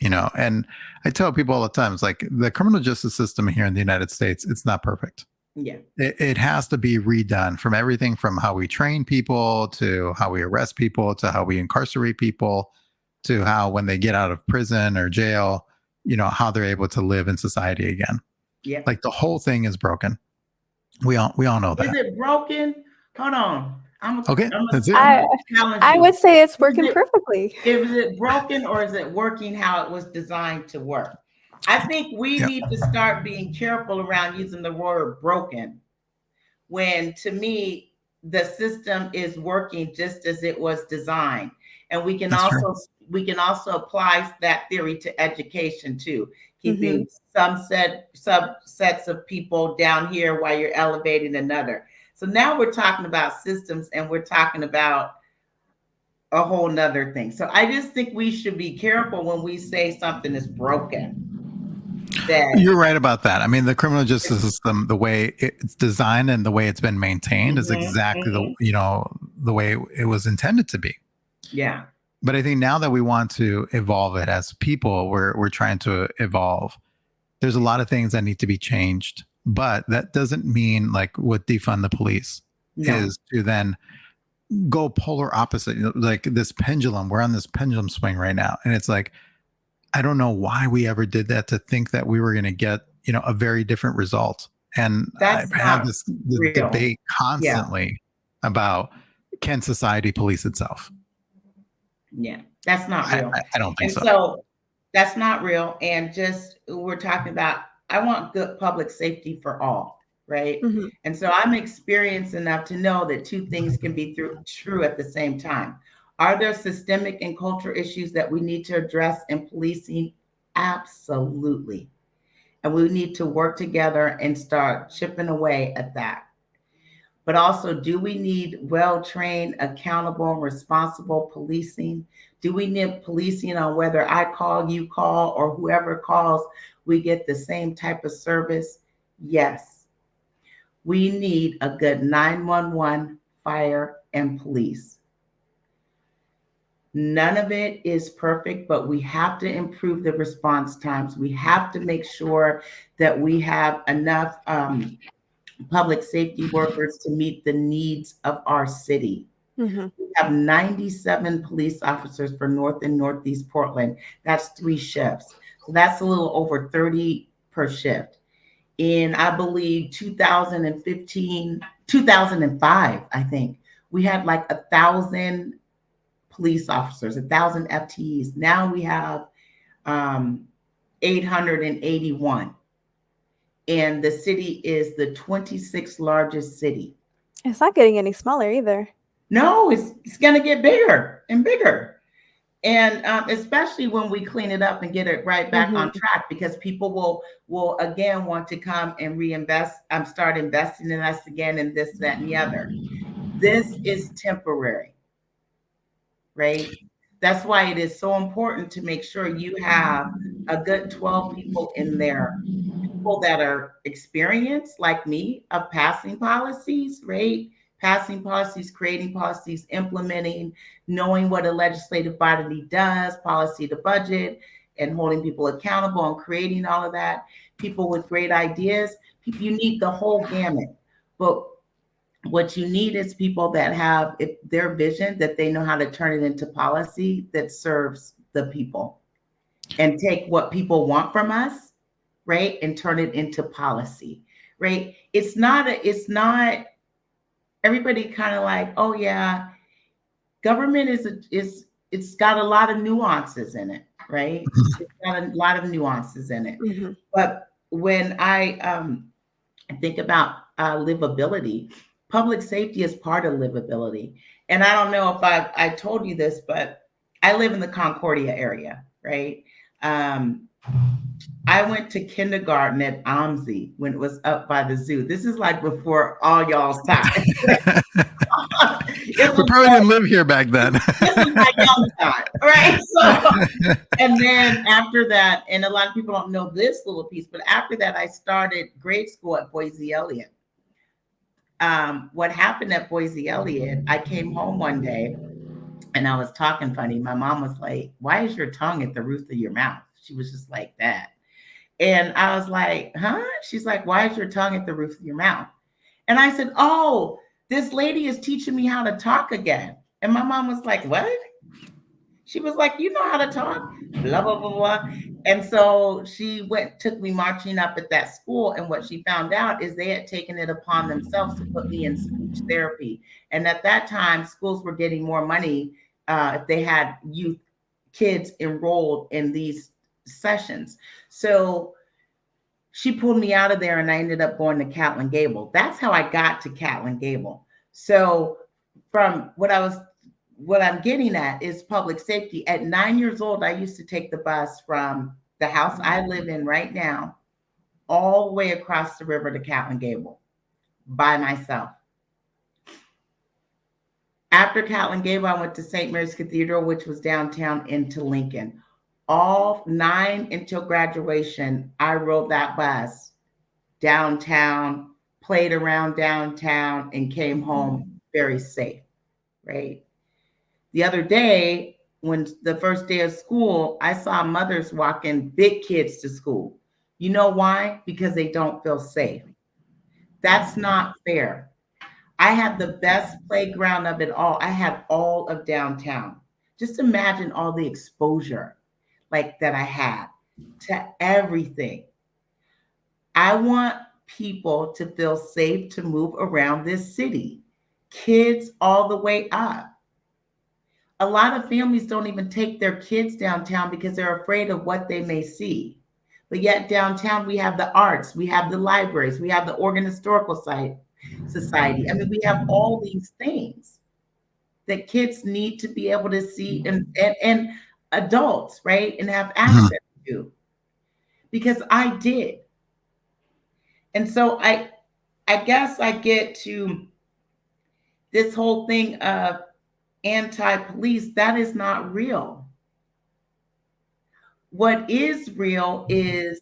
you know. And I tell people all the time, it's like the criminal justice system here in the United States, it's not perfect. Yeah. It has to be redone, from everything from how we train people to how we arrest people to how we incarcerate people to how, when they get out of prison or jail, you know, how they're able to live in society again. Yeah. Like the whole thing is broken. We all know that. Is it broken? Hold on. That's it. I would say it's working perfectly. Is it broken, or is it working how it was designed to work? I think we need to start being careful around using the word broken, when to me the system is working just as it was designed. And we can also apply that theory to education too, keeping some subsets of people down here while you're elevating another. So now we're talking about systems, and we're talking about a whole nother thing. So I just think we should be careful when we say something is broken. You're right about that. I mean, the criminal justice system, the way it's designed and the way it's been maintained is exactly the way it was intended to be. Yeah. But I think now that we want to evolve it as people, we're trying to evolve. There's a lot of things that need to be changed. But that doesn't mean, like with defund the police, is to then go polar opposite. You know, like this pendulum, we're on this pendulum swing right now. And it's like, I don't know why we ever did that, to think that we were going to get, you know, a very different result. And I've had this debate constantly about, can society police itself? Yeah, that's not real. I don't think so. So that's not real. And just, we're talking about, I want good public safety for all, right? And so I'm experienced enough to know that two things can be true at the same time. Are there systemic and cultural issues that we need to address in policing? Absolutely. And we need to work together and start chipping away at that. But also, do we need well-trained, accountable, responsible policing? Do we need policing on whether I call, you call, or whoever calls, we get the same type of service? Yes. We need a good 911, fire, and police. None of it is perfect, but we have to improve the response times. We have to make sure that we have enough public safety workers to meet the needs of our city. We have 97 police officers for North and Northeast Portland. That's 3 shifts. So that's a little over 30 per shift. In, I believe, 2005, I think, we had like 1,000 police officers, 1,000 FTEs. Now we have 881. And the city is the 26th largest city. It's not getting any smaller either. No, it's going to get bigger and bigger. And especially when we clean it up and get it right back on track, because people will again want to come and reinvest, start investing in us again, and this, that, and the other. This is temporary, right? That's why it is so important to make sure you have a good 12 people in there, people that are experienced like me of passing policies, right? Passing policies, creating policies, implementing, knowing what a legislative body does, policy to budget, and holding people accountable and creating all of that. People with great ideas. You need the whole gamut. But what you need is people that have their vision, that they know how to turn it into policy that serves the people. and take what people want from us, right, and turn it into policy, right? It's not everybody kind of like, oh yeah, government it's got a lot of nuances in it, right? It's got a lot of nuances in it. Mm-hmm. But when I think about livability, public safety is part of livability. And I don't know if I told you this, but I live in the Concordia area, right? I went to kindergarten at OMSI when it was up by the zoo. This is like before all y'all's time. We probably didn't live here back then. This is my young time, right? So, and then after that, and a lot of people don't know this little piece, but after that, I started grade school at Boise Elliott. What happened at Boise Elliott, I came home one day and I was talking funny. My mom was like, "Why is your tongue at the roof of your mouth?" She was just like that. And I was like, "Huh?" She's like, "Why is your tongue at the roof of your mouth?" And I said, "Oh, this lady is teaching me how to talk again." And my mom was like, "What?" She was like, "You know how to talk?" Blah, blah, blah, blah. And so she took me marching up at that school. And what she found out is they had taken it upon themselves to put me in speech therapy. And at that time, schools were getting more money if they had kids enrolled in these sessions. So she pulled me out of there and I ended up going to Catlin Gable. That's how I got to Catlin Gable. So from what I'm getting at is public safety. At 9 years old, I used to take the bus from the house I live in right now all the way across the river to Catlin Gable by myself. After Catlin Gable, I went to St. Mary's Cathedral, which was downtown, into Lincoln. All 9 until graduation, I rode that bus downtown, played around downtown, and came home very safe, right? The other day, when the first day of school, I saw mothers walking big kids to school. You know why? Because they don't feel safe. That's not fair. I had the best playground of it all. I had all of downtown. Just imagine all the exposure like that I had to everything. I want people to feel safe to move around this city, kids all the way up. A lot of families don't even take their kids downtown because they're afraid of what they may see. But yet downtown, we have the arts, we have the libraries, we have the Oregon Historical Society. I mean, we have all these things that kids need to be able to see and adults, right? And have access to, because I did. And so I guess I get to this whole thing of anti-police. That is not real. What is real is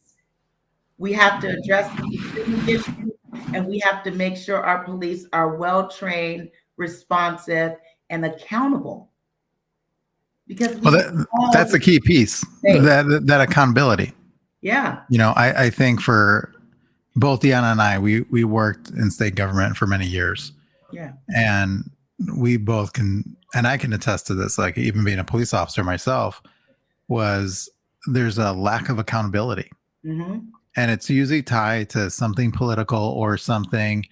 we have to address the issue, and we have to make sure our police are well-trained, responsive, and accountable. Because that's the key piece, that accountability. Yeah. You know, I think for both Diana and I, we worked in state government for many years. Yeah. And we both can, and I can attest to this, like even being a police officer myself, there's a lack of accountability. Mm-hmm. And it's usually tied to something political or something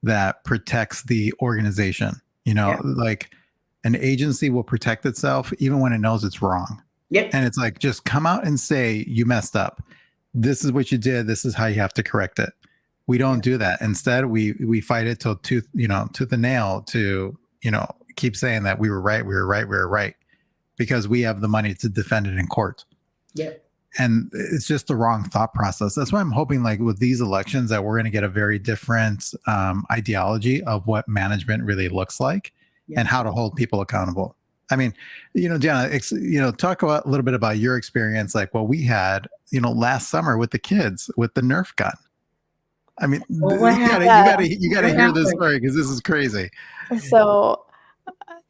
that protects the organization. You know, like an agency will protect itself even when it knows it's wrong. Yep. And it's like, just come out and say you messed up. This is what you did. This is how you have to correct it. We don't do that. Instead, we fight it till tooth and nail to, keep saying that we were right, because we have the money to defend it in court. Yeah. And it's just the wrong thought process. That's why I'm hoping, like with these elections, that we're going to get a very different ideology of what management really looks like and how to hold people accountable. I mean, Diana, talk a little bit about your experience, like what we had, last summer with the kids with the Nerf gun. I mean, you gotta hear this story because this is crazy. So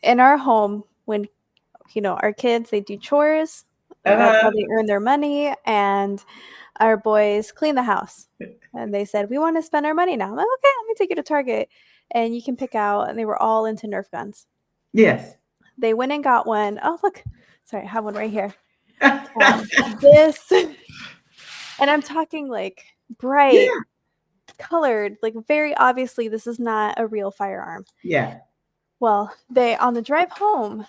in our home, when, our kids, they do chores, that's how they earn their money. And our boys clean the house. And they said, we want to spend our money now. I'm like, okay, let me take you to Target and you can pick out. And they were all into Nerf guns. Yes. They went and got one. Oh, look. Sorry, I have one right here. This, and I'm talking like bright, colored, like very obviously this is not a real firearm. Yeah. Well, on the drive home,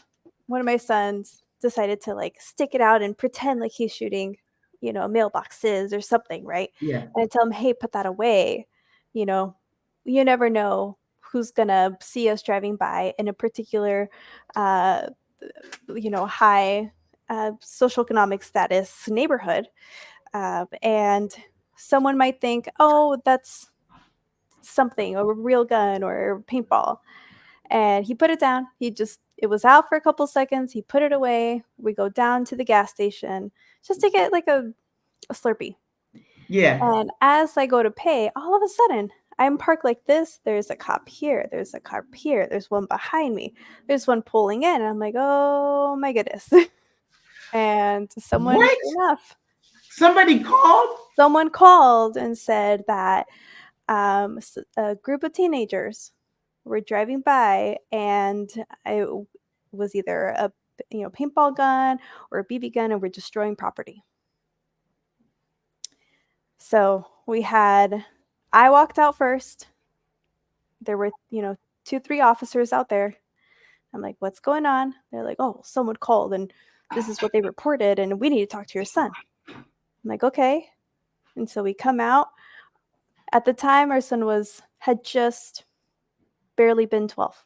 one of my sons decided to like stick it out and pretend like he's shooting, mailboxes or something, right? Yeah. And I tell him, hey, put that away. You never know who's gonna see us driving by in a particular, high socioeconomic status neighborhood. And someone might think, oh, that's something, a real gun or paintball. And he put it down. It was out for a couple seconds. He put it away. We go down to the gas station just to get like a Slurpee. Yeah. And as I go to pay, all of a sudden, I'm parked like this. There's a cop here. There's a cop here. There's one behind me. There's one pulling in. And I'm like, oh my goodness. And someone, What? sure enough, Somebody called? someone called and said that a group of teenagers were driving by, and it was either a paintball gun or a BB gun, and were destroying property. So I walked out first. There were 2-3 officers out there. I'm like, what's going on? They're like, oh, someone called and this is what they reported and we need to talk to your son. I'm like, okay. And so we come out. At the time, our son had just barely been 12.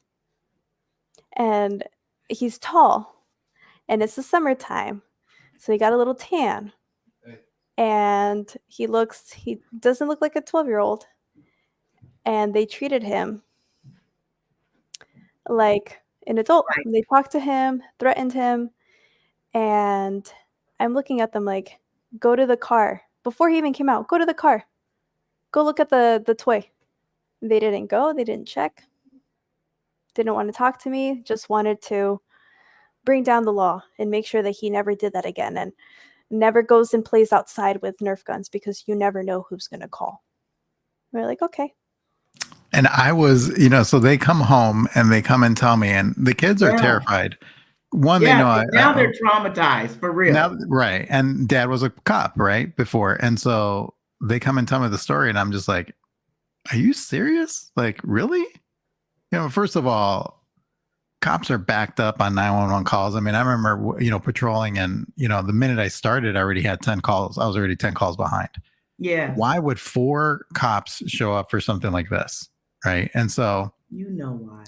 And he's tall. And it's the summertime. So he got a little tan. And he doesn't look like a 12-year-old. And they treated him like an adult. Right. They talked to him, threatened him. And I'm looking at them like, go to the car. Before he even came out, go to the car. Go look at the toy. They didn't go. They didn't check. Didn't want to talk to me. Just wanted to bring down the law and make sure that he never did that again and never goes and plays outside with Nerf guns because you never know who's going to call. We're like, okay. And I was, so they come home and they come and tell me, and the kids are terrified. One, they know now they're traumatized for real. Now, right. And dad was a cop, right? Before. And so they come and tell me the story, and I'm just like, are you serious? Like, really? First of all, cops are backed up on 911 calls. I mean, I remember, patrolling, and, the minute I started, I already had 10 calls. I was already 10 calls behind. Yeah. Why would 4 cops show up for something like this? Right. And so, you know why.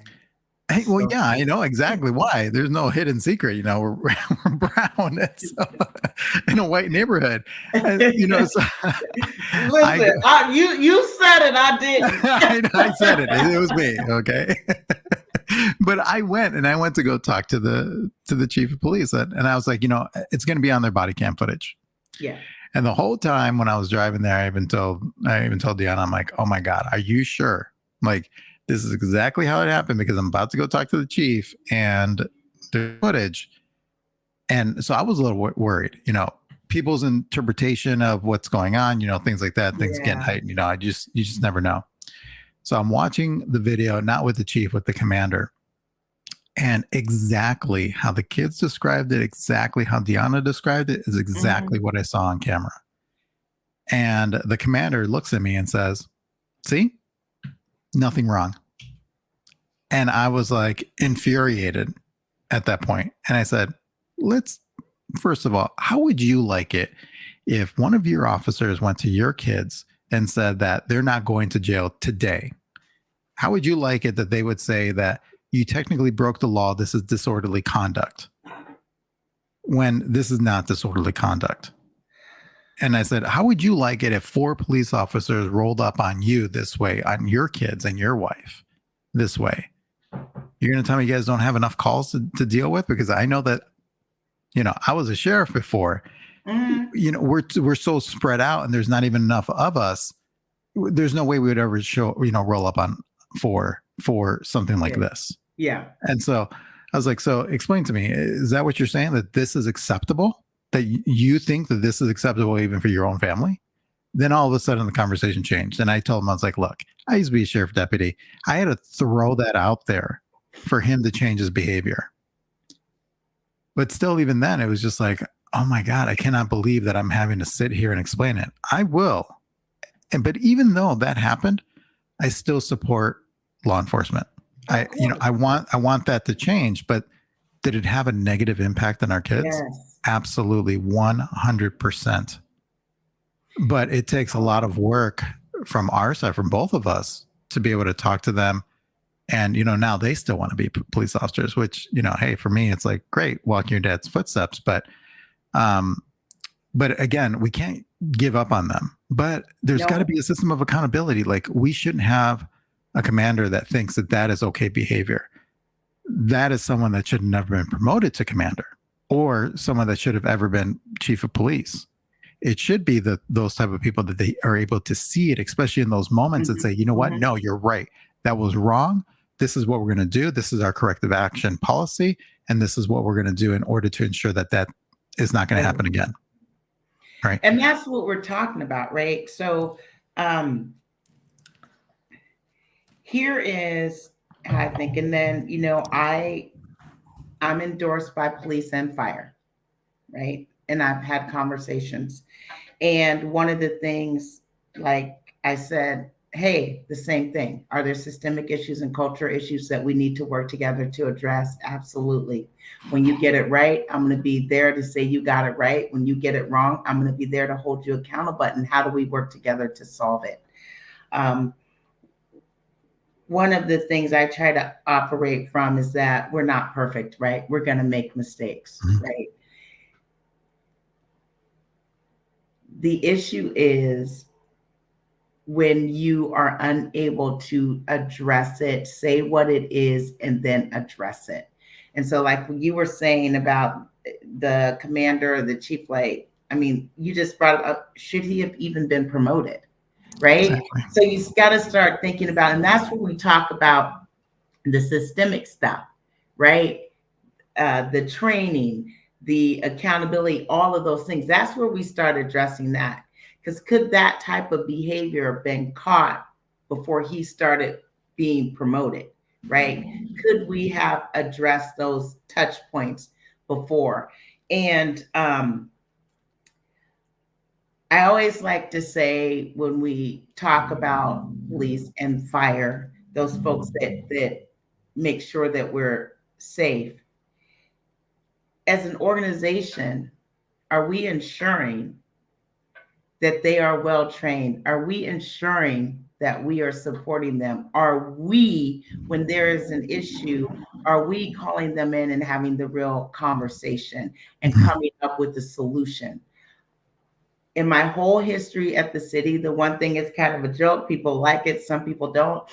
Hey, well, yeah, I know exactly why. There's no hidden secret. We're brown in a white neighborhood. And, so, listen, you said it. I didn't. I said it. It was me. Okay. But I went to go talk to the chief of police, and I was like, it's going to be on their body cam footage. Yeah. And the whole time when I was driving there, I even told Diana, I'm like, oh my God, are you sure? Like, this is exactly how it happened, because I'm about to go talk to the chief and the footage. And so I was a little worried, people's interpretation of what's going on, things like that, things getting heightened, you just never know. So I'm watching the video, not with the chief, with the commander. And exactly how the kids described it, exactly how Diana described it, is exactly what I saw on camera. And the commander looks at me and says, see? Nothing wrong. And I was like infuriated at that point. And I said, first of all, how would you like it if one of your officers went to your kids and said that they're not going to jail today? How would you like it that they would say that you technically broke the law, this is disorderly conduct, when this is not disorderly conduct? And I said, how would you like it if 4 police officers rolled up on you this way, on your kids and your wife this way? You're going to tell me you guys don't have enough calls to deal with? Because I know that, I was a sheriff before. We're so spread out, and there's not even enough of us. There's no way we would ever roll up on for something like this. Yeah. And so I was like, so explain to me, is that what you're saying, that this is acceptable? That you think that this is acceptable even for your own family? Then all of a sudden the conversation changed. And I told him, I was like, look, I used to be a sheriff deputy. I had to throw that out there for him to change his behavior. But still, even then, it was just like, oh my God, I cannot believe that I'm having to sit here and explain it. I will. But even though that happened, I still support law enforcement. I want that to change, but did it have a negative impact on our kids? Yes. Absolutely, 100%. But it takes a lot of work from our side, from both of us, to be able to talk to them. And, now they still want to be police officers, which, hey, for me, it's like, great, walk in your dad's footsteps. But again, we can't give up on them. But there's got to be a system of accountability. Like, we shouldn't have a commander that thinks that is okay behavior. That is someone that should have never been promoted to commander, or someone that should have ever been chief of police. It should be those type of people that they are able to see it, especially in those moments, and say, you know what? No, you're right. That was wrong. This is what we're going to do. This is our corrective action policy. And this is what we're going to do in order to ensure that is not going to happen again. Right. And that's what we're talking about, right? So here is how I think. And then, I'm endorsed by police and fire, right? And I've had conversations. And one of the things, like I said, hey, the same thing. Are there systemic issues and cultural issues that we need to work together to address? Absolutely. When you get it right, I'm going to be there to say you got it right. When you get it wrong, I'm going to be there to hold you accountable. And how do we work together to solve it? One of the things I try to operate from is that we're not perfect, right? We're going to make mistakes, right? The issue is when you are unable to address it, say what it is, and then address it. And so, like you were saying about the commander or the chief, you just brought up, should he have even been promoted? Right? Exactly. So you got to start thinking about, and that's when we talk about the systemic stuff, right? The training, the accountability, all of those things. That's where we start addressing that. Because could that type of behavior have been caught before he started being promoted, right? Could we have addressed those touch points before? And I always like to say, when we talk about police and fire, those folks that make sure that we're safe, as an organization, are we ensuring that they are well trained? Are we ensuring that we are supporting them? Are we, when there is an issue, are we calling them in and having the real conversation and coming up with a solution? In my whole history at the city, the one thing is kind of a joke. People like it, some people don't.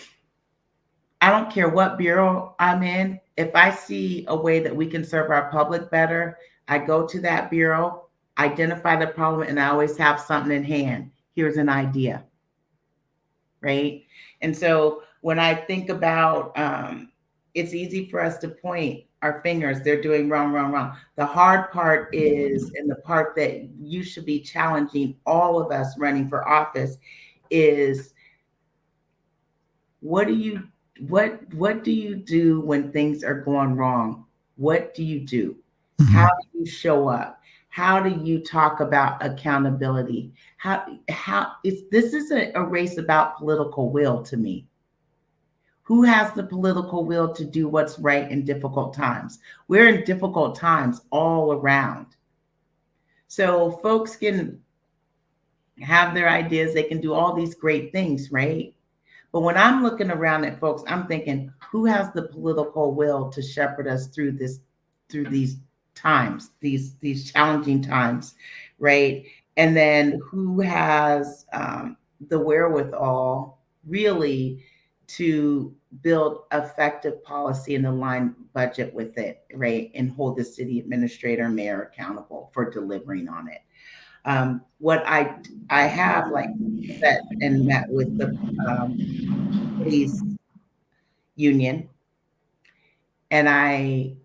I don't care what bureau I'm in. If I see a way that we can serve our public better, I go to that bureau, identify the problem, and I always have something in hand. Here's an idea, right? And so when I think about, it's easy for us to point our fingers, they're doing wrong, wrong, wrong. The hard part is, and the part that you should be challenging all of us running for office is, what do you do when things are going wrong? What do you do? How do you show up? How do you talk about accountability? This isn't a race about political will to me. Who has the political will to do what's right in difficult times? We're in difficult times all around. So folks can have their ideas, they can do all these great things, right? But when I'm looking around at folks, I'm thinking, who has the political will to shepherd us through these times, these challenging times, right? And then who has the wherewithal really to build effective policy and align budget with it, right? And hold the city administrator, mayor accountable for delivering on it. What I have set and met with the police union, and I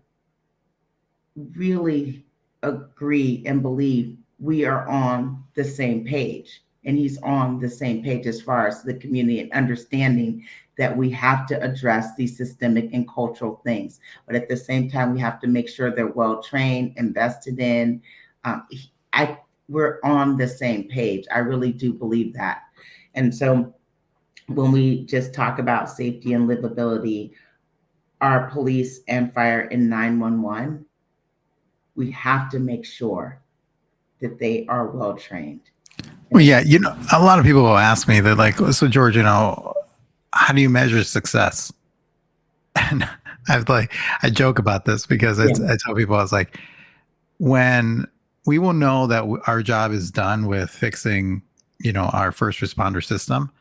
really agree and believe we are on the same page, and he's on the same page as far as the community and understanding that we have to address these systemic and cultural things. But at the same time, we have to make sure they're well trained, invested in, we're on the same page. I really do believe that. And so when we just talk about safety and livability, our police and fire in 911, we have to make sure that they are well trained. Well, yeah, a lot of people will ask me, they're like, so George, how do you measure success? And I joke about this because I tell people, I was like, when we will know that our job is done with fixing, our first responder system,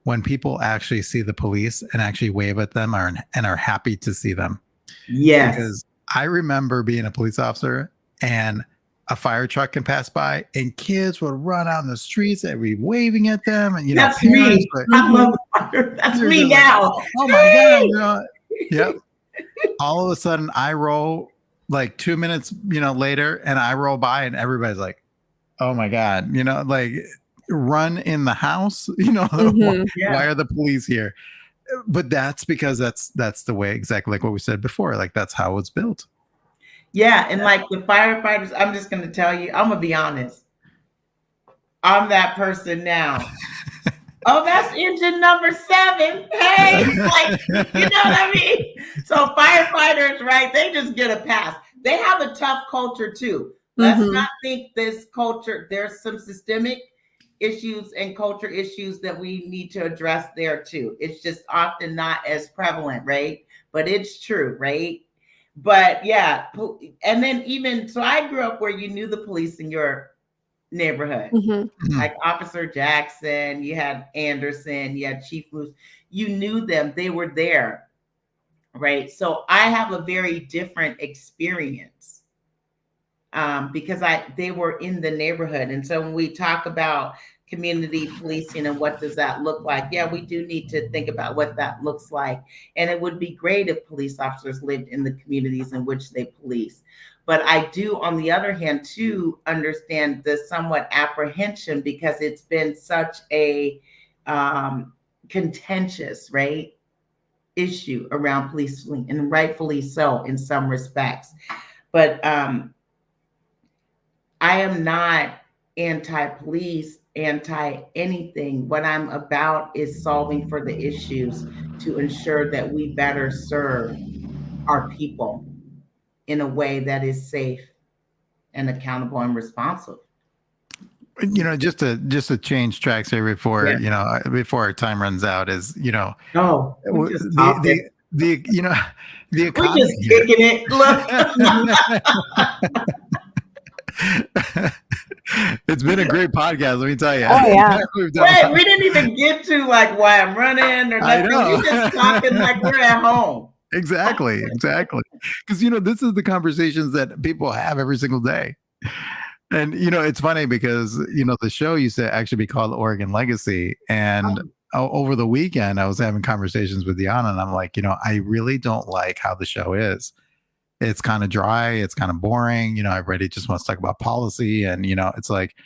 when people actually see the police and actually wave at them and are happy to see them. Yes. Because I remember being a police officer and a fire truck can pass by and kids would run out in the streets and be waving at them. And, that's me. I love fire. That's me now. Like, oh my God. Yep. All of a sudden I roll like 2 minutes, later, and I roll by and everybody's like, oh my God, like run in the house, why are the police here? But that's because that's the way, exactly like what we said before, like that's how it's built. Yeah. And like the firefighters, I'm just going to tell you, I'm going to be honest. I'm that person now. Oh, that's engine number 7. Hey, like, you know what I mean? So firefighters, right? They just get a pass. They have a tough culture too. Let's not think this culture, there's some systemic issues and culture issues that we need to address there too. It's just often not as prevalent, right? But it's true, right? But yeah, and then even, so I grew up where you knew the police in your neighborhood, like Officer Jackson, you had Anderson, you had Chief Moose, you knew them, they were there, right? So I have a very different experience because they were in the neighborhood. And so when we talk about community policing and what does that look like, yeah, we do need to think about what that looks like. And it would be great if police officers lived in the communities in which they police. But I do, on the other hand, too, understand the somewhat apprehension because it's been such a contentious, right, issue around policing, and rightfully so in some respects. But I am not anti-police, anti-anything. What I'm about is solving for the issues to ensure that we better serve our people in a way that is safe and accountable and responsive. Just to change tracks here before before our time runs out is the economy. We're just kicking it. Look. It's been a great podcast, let me tell you. Oh yeah. Wait, we didn't even get to like why I'm running or nothing. We're just talking like we're at home. Exactly. Because this is the conversations that people have every single day. And it's funny because the show used to actually be called Oregon Legacy. And over the weekend I was having conversations with Diana and I'm like, I really don't like how the show is. It's kind of dry, it's kind of boring, everybody just wants to talk about policy, and it's like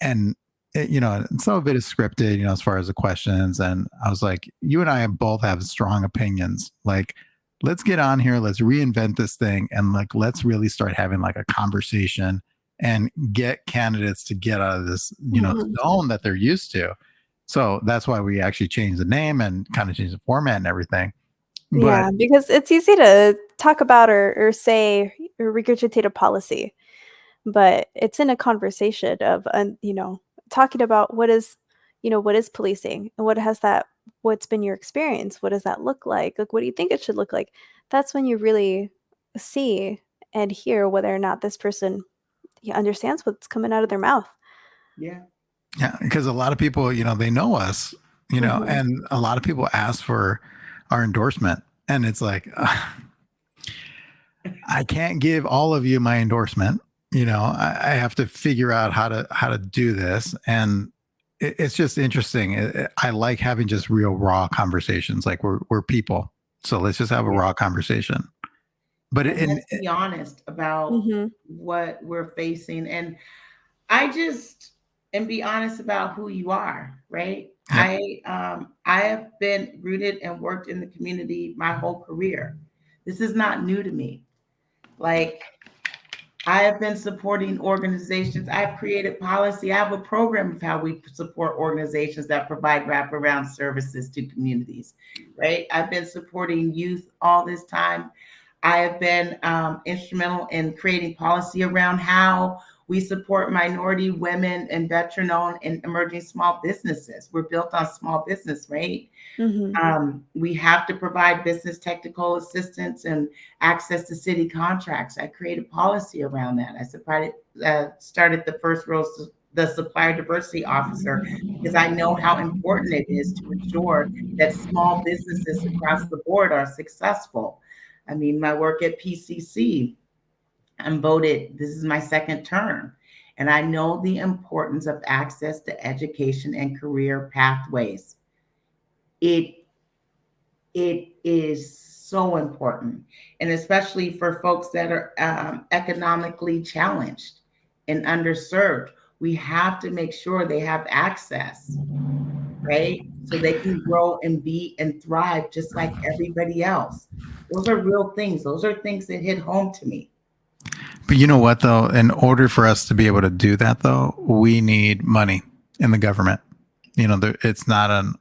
and some of it is scripted, as far as the questions. And I was like, you and I both have strong opinions, like let's get on here, let's reinvent this thing, and like let's really start having like a conversation and get candidates to get out of this zone that they're used to. So that's why we actually changed the name and kind of changed the format and everything. Yeah, because it's easy to talk about or say or regurgitate a policy, but it's in a conversation of talking about what is policing and what's been your experience, what does that look like what do you think it should look like. That's when you really see and hear whether or not this person understands what's coming out of their mouth. Yeah, because a lot of people they know us, and a lot of people ask for our endorsement, and it's like I can't give all of you my endorsement. I have to figure out how to do this, and it's just interesting. I like having just real raw conversations. Like we're people, so let's just have a raw conversation. But let's be honest about what we're facing, and be honest about who you are, right? I have been rooted and worked in the community my whole career. This is not new to me. Like I have been supporting organizations. I've created policy. I have a program of how we support organizations that provide wraparound services to communities, right? I've been supporting youth all this time. I have been instrumental in creating policy around how we support minority, women, and veteran-owned and emerging small businesses. We're built on small business, right? We have to provide business technical assistance and access to city contracts. I created policy around that. I started the first role, the supplier diversity officer, because I know how important it is to ensure that small businesses across the board are successful. I mean, my work at PCC, I'm voted, this is my second term, and I know the importance of access to education and career pathways. It is so important, and especially for folks that are economically challenged and underserved. We have to make sure they have access, right? So they can grow and be and thrive just like everybody else. Those are real things. Those are things that hit home to me. But you know what, though? In order for us to be able to do that, though, we need money in the government. It's not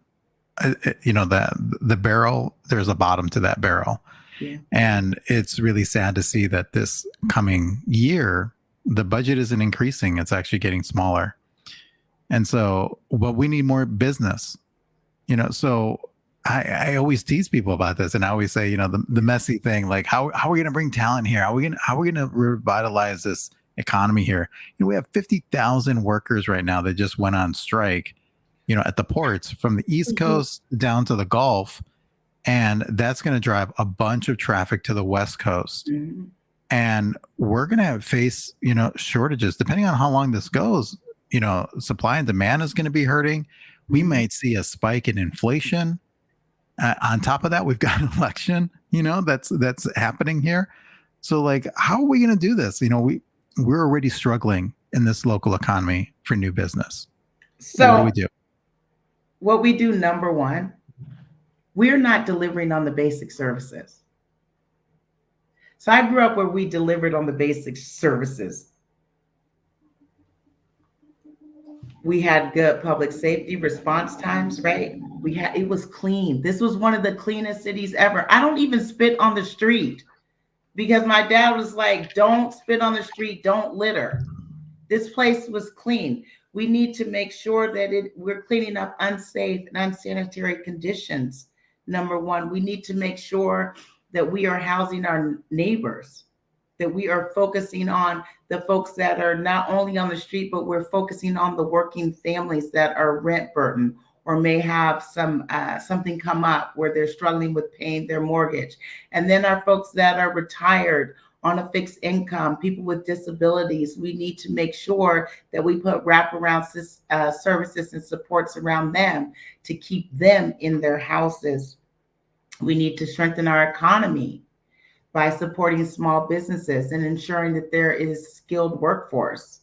the barrel, there's a bottom to that barrel. Yeah. And it's really sad to see that this coming year, the budget isn't increasing. It's actually getting smaller. And so, but we need more business, so I always tease people about this. And I always say, the messy thing, like how are we going to bring talent here? How are we going to revitalize this economy here? We have 50,000 workers right now that just went on strike, at the ports from the East Coast down to the Gulf. And that's going to drive a bunch of traffic to the West Coast. And we're going to face, shortages depending on how long this goes. Supply and demand is going to be hurting. We might see a spike in inflation. On top of that, we've got an election, that's happening here. So like, how are we going to do this? We're already struggling in this local economy for new business. So what do we do? What we do, number one, we're not delivering on the basic services. So I grew up where we delivered on the basic services. We had good public safety response times, right? It was clean. This was one of the cleanest cities ever. I don't even spit on the street because my dad was like, don't spit on the street, don't litter. This place was clean. We need to make sure that we're cleaning up unsafe and unsanitary conditions. Number one, we need to make sure that we are housing our neighbors, that we are focusing on the folks that are not only on the street, but we're focusing on the working families that are rent burdened or may have something come up where they're struggling with paying their mortgage. And then our folks that are retired on a fixed income, people with disabilities, we need to make sure that we put wraparound services and supports around them to keep them in their houses. We need to strengthen our economy by supporting small businesses and ensuring that there is skilled workforce.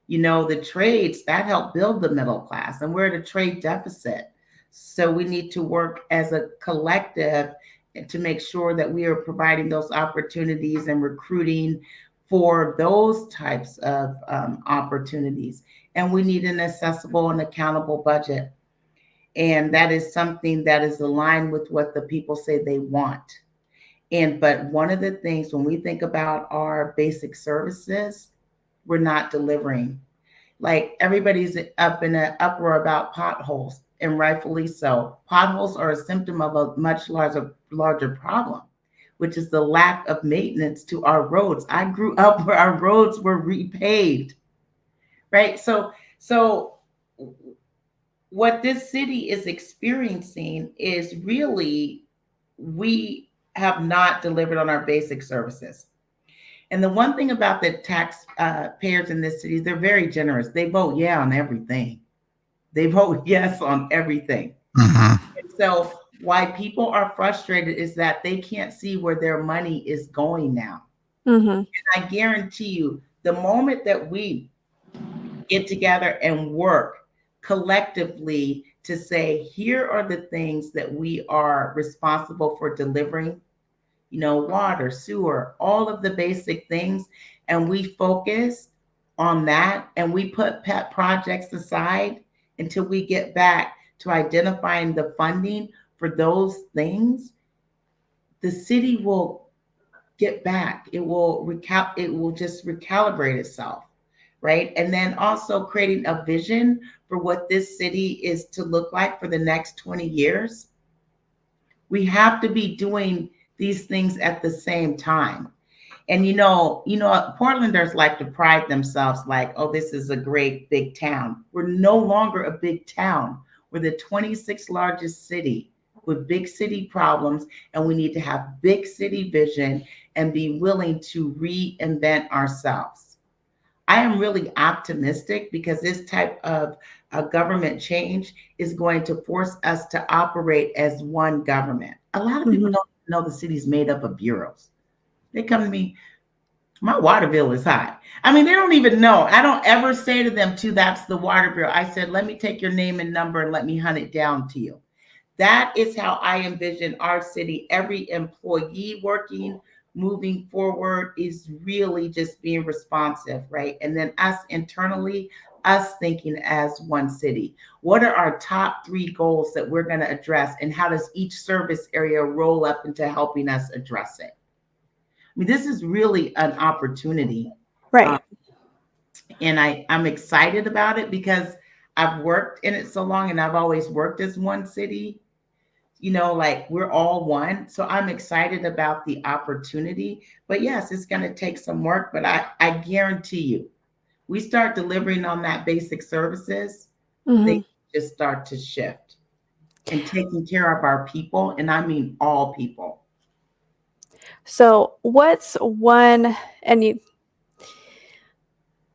The trades that help build the middle class, and we're at a trade deficit. So we need to work as a collective to make sure that we are providing those opportunities and recruiting for those types of opportunities. And we need an accessible and accountable budget. And that is something that is aligned with what the people say they want. But one of the things when we think about our basic services, we're not delivering. Like everybody's up in an uproar about potholes, and rightfully so. Potholes are a symptom of a much larger problem, which is the lack of maintenance to our roads. I grew up where our roads were repaved, right? So what this city is experiencing is really, we have not delivered on our basic services. And the one thing about the taxpayers in this city, they're very generous. They vote yeah on everything. They vote yes on everything. And so why people are frustrated is that they can't see where their money is going now. And I guarantee you, the moment that we get together and work collectively to say, here are the things that we are responsible for delivering, water, sewer, all of the basic things. And we focus on that and we put pet projects aside until we get back to identifying the funding for those things. The city will get back. It will just recalibrate itself, right? And then also creating a vision for what this city is to look like for the next 20 years. We have to be doing these things at the same time. And Portlanders like to pride themselves like, oh, this is a great big town. We're no longer a big town. We're the 26th largest city with big city problems, and we need to have big city vision and be willing to reinvent ourselves. I am really optimistic because this type of government change is going to force us to operate as one government. A lot of people don't know the city's made up of bureaus. They come to me, my water bill is high. I mean, they don't even know. I don't ever say to them, too, that's the water bill. I said, let me take your name and number and let me hunt it down to you. That is how I envision our city. Every employee working, moving forward is really just being responsive, right? And then us internally, us thinking as one city. What are our top 3 goals that we're going to address? And how does each service area roll up into helping us address it? I mean, this is really an opportunity. Right. And I'm excited about it because I've worked in it so long and I've always worked as one city. Like we're all one. So I'm excited about the opportunity. But yes, it's going to take some work, but I guarantee you, we start delivering on that basic services, things just start to shift and taking care of our people. And I mean all people. So what's one, and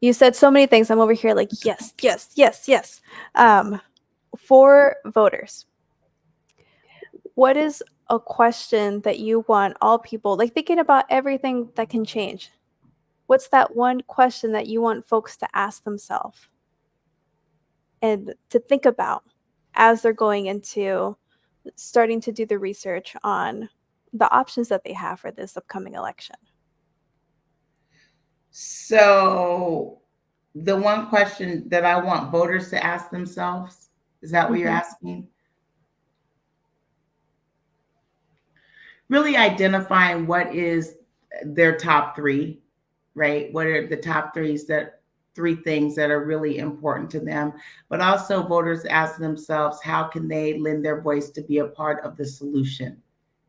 you said so many things. I'm over here like, yes, yes, yes, yes. For voters, what is a question that you want all people, like thinking about everything that can change? What's that one question that you want folks to ask themselves and to think about as they're going into starting to do the research on the options that they have for this upcoming election? So the one question that I want voters to ask themselves, is that what you're asking? Really identifying what is their top 3, right? What are the top 3 things that are really important to them? But also voters ask themselves, how can they lend their voice to be a part of the solution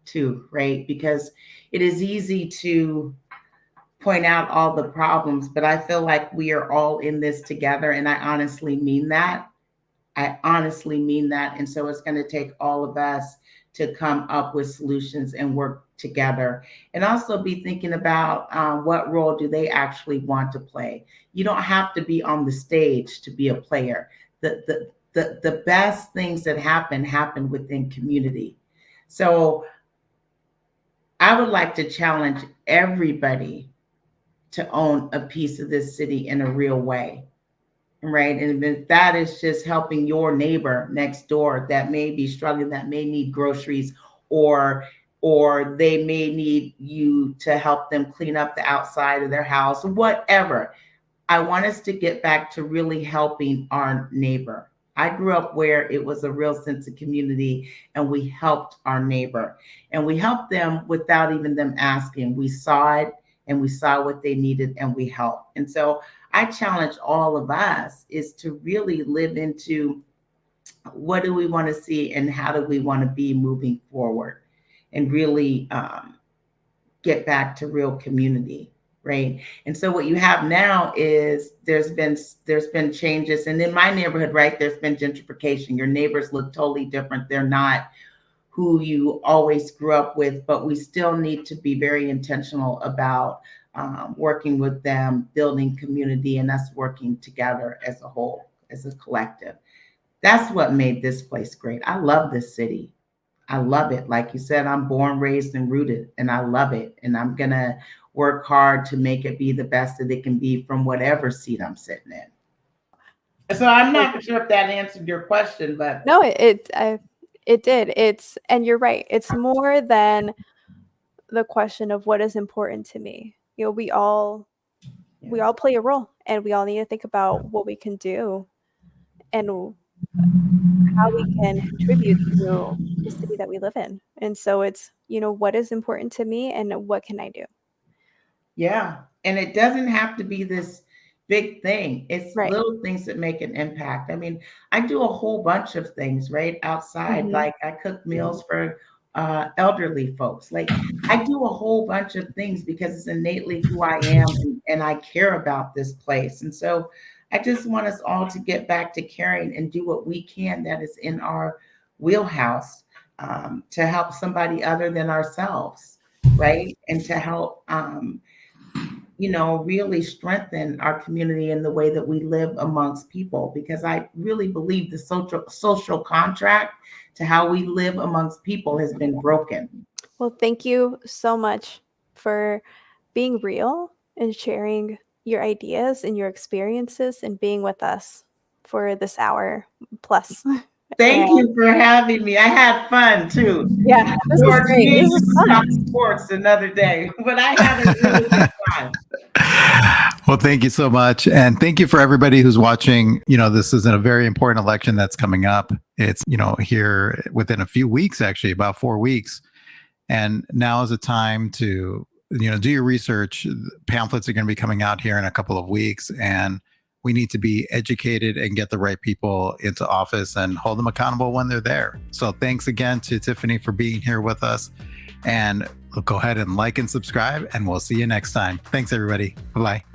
too, right? Because it is easy to point out all the problems, but I feel like we are all in this together. And I honestly mean that. And so it's going to take all of us to come up with solutions and work together, and also be thinking about what role do they actually want to play. You don't have to be on the stage to be a player. The best things that happen within community. So I would like to challenge everybody to own a piece of this city in a real way. Right. And if that is just helping your neighbor next door that may be struggling, that may need groceries, or they may need you to help them clean up the outside of their house, whatever. I want us to get back to really helping our neighbor. I grew up where it was a real sense of community and we helped our neighbor, and we helped them without even them asking. We saw it and we saw what they needed and we helped. And so I challenge all of us is to really live into what do we want to see and how do we want to be moving forward, and really get back to real community, right? And so what you have now is there's been changes, and in my neighborhood, right, there's been gentrification. Your neighbors look totally different. They're not who you always grew up with, but we still need to be very intentional about working with them, building community, and us working together as a whole, as a collective. That's what made this place great. I love this city. I love it. Like you said, I'm born, raised, and rooted, and I love it. And I'm going to work hard to make it be the best that it can be from whatever seat I'm sitting in. So I'm not sure if that answered your question, but no, it did. And you're right. It's more than the question of what is important to me. You know, we all play a role, and we all need to think about what we can do and how we can contribute to the city that we live in. And so it's, you know, what is important to me and what can I do? Yeah. And it doesn't have to be this big thing. It's Right. little things that make an impact. I mean, I do a whole bunch of things, right? Outside, Mhm. like I cook meals for elderly folks. Like I do a whole bunch of things because it's innately who I am and I care about this place. And so I just want us all to get back to caring and do what we can that is in our wheelhouse to help somebody other than ourselves, right? And to help you know, really strengthen our community in the way that we live amongst people, because I really believe the social contract to how we live amongst people has been broken. Well, thank you so much for being real and sharing your ideas and your experiences and being with us for this hour plus. Thank And you for having me. I had fun too. yeah, this was George, great. we This need was to talk fun. sports another day, but I had a really good time. Well, thank you so much. And thank you for everybody who's watching. You know, this is a very important election that's coming up. It's, you know, here within a few weeks, actually, about 4 weeks. And now is a time to, you know, do your research. Pamphlets are going to be coming out here in a couple of weeks. And we need to be educated and get the right people into office and hold them accountable when they're there. So thanks again to Tiffani for being here with us. And go ahead and like and subscribe, and we'll see you next time. Thanks, everybody. Bye-bye.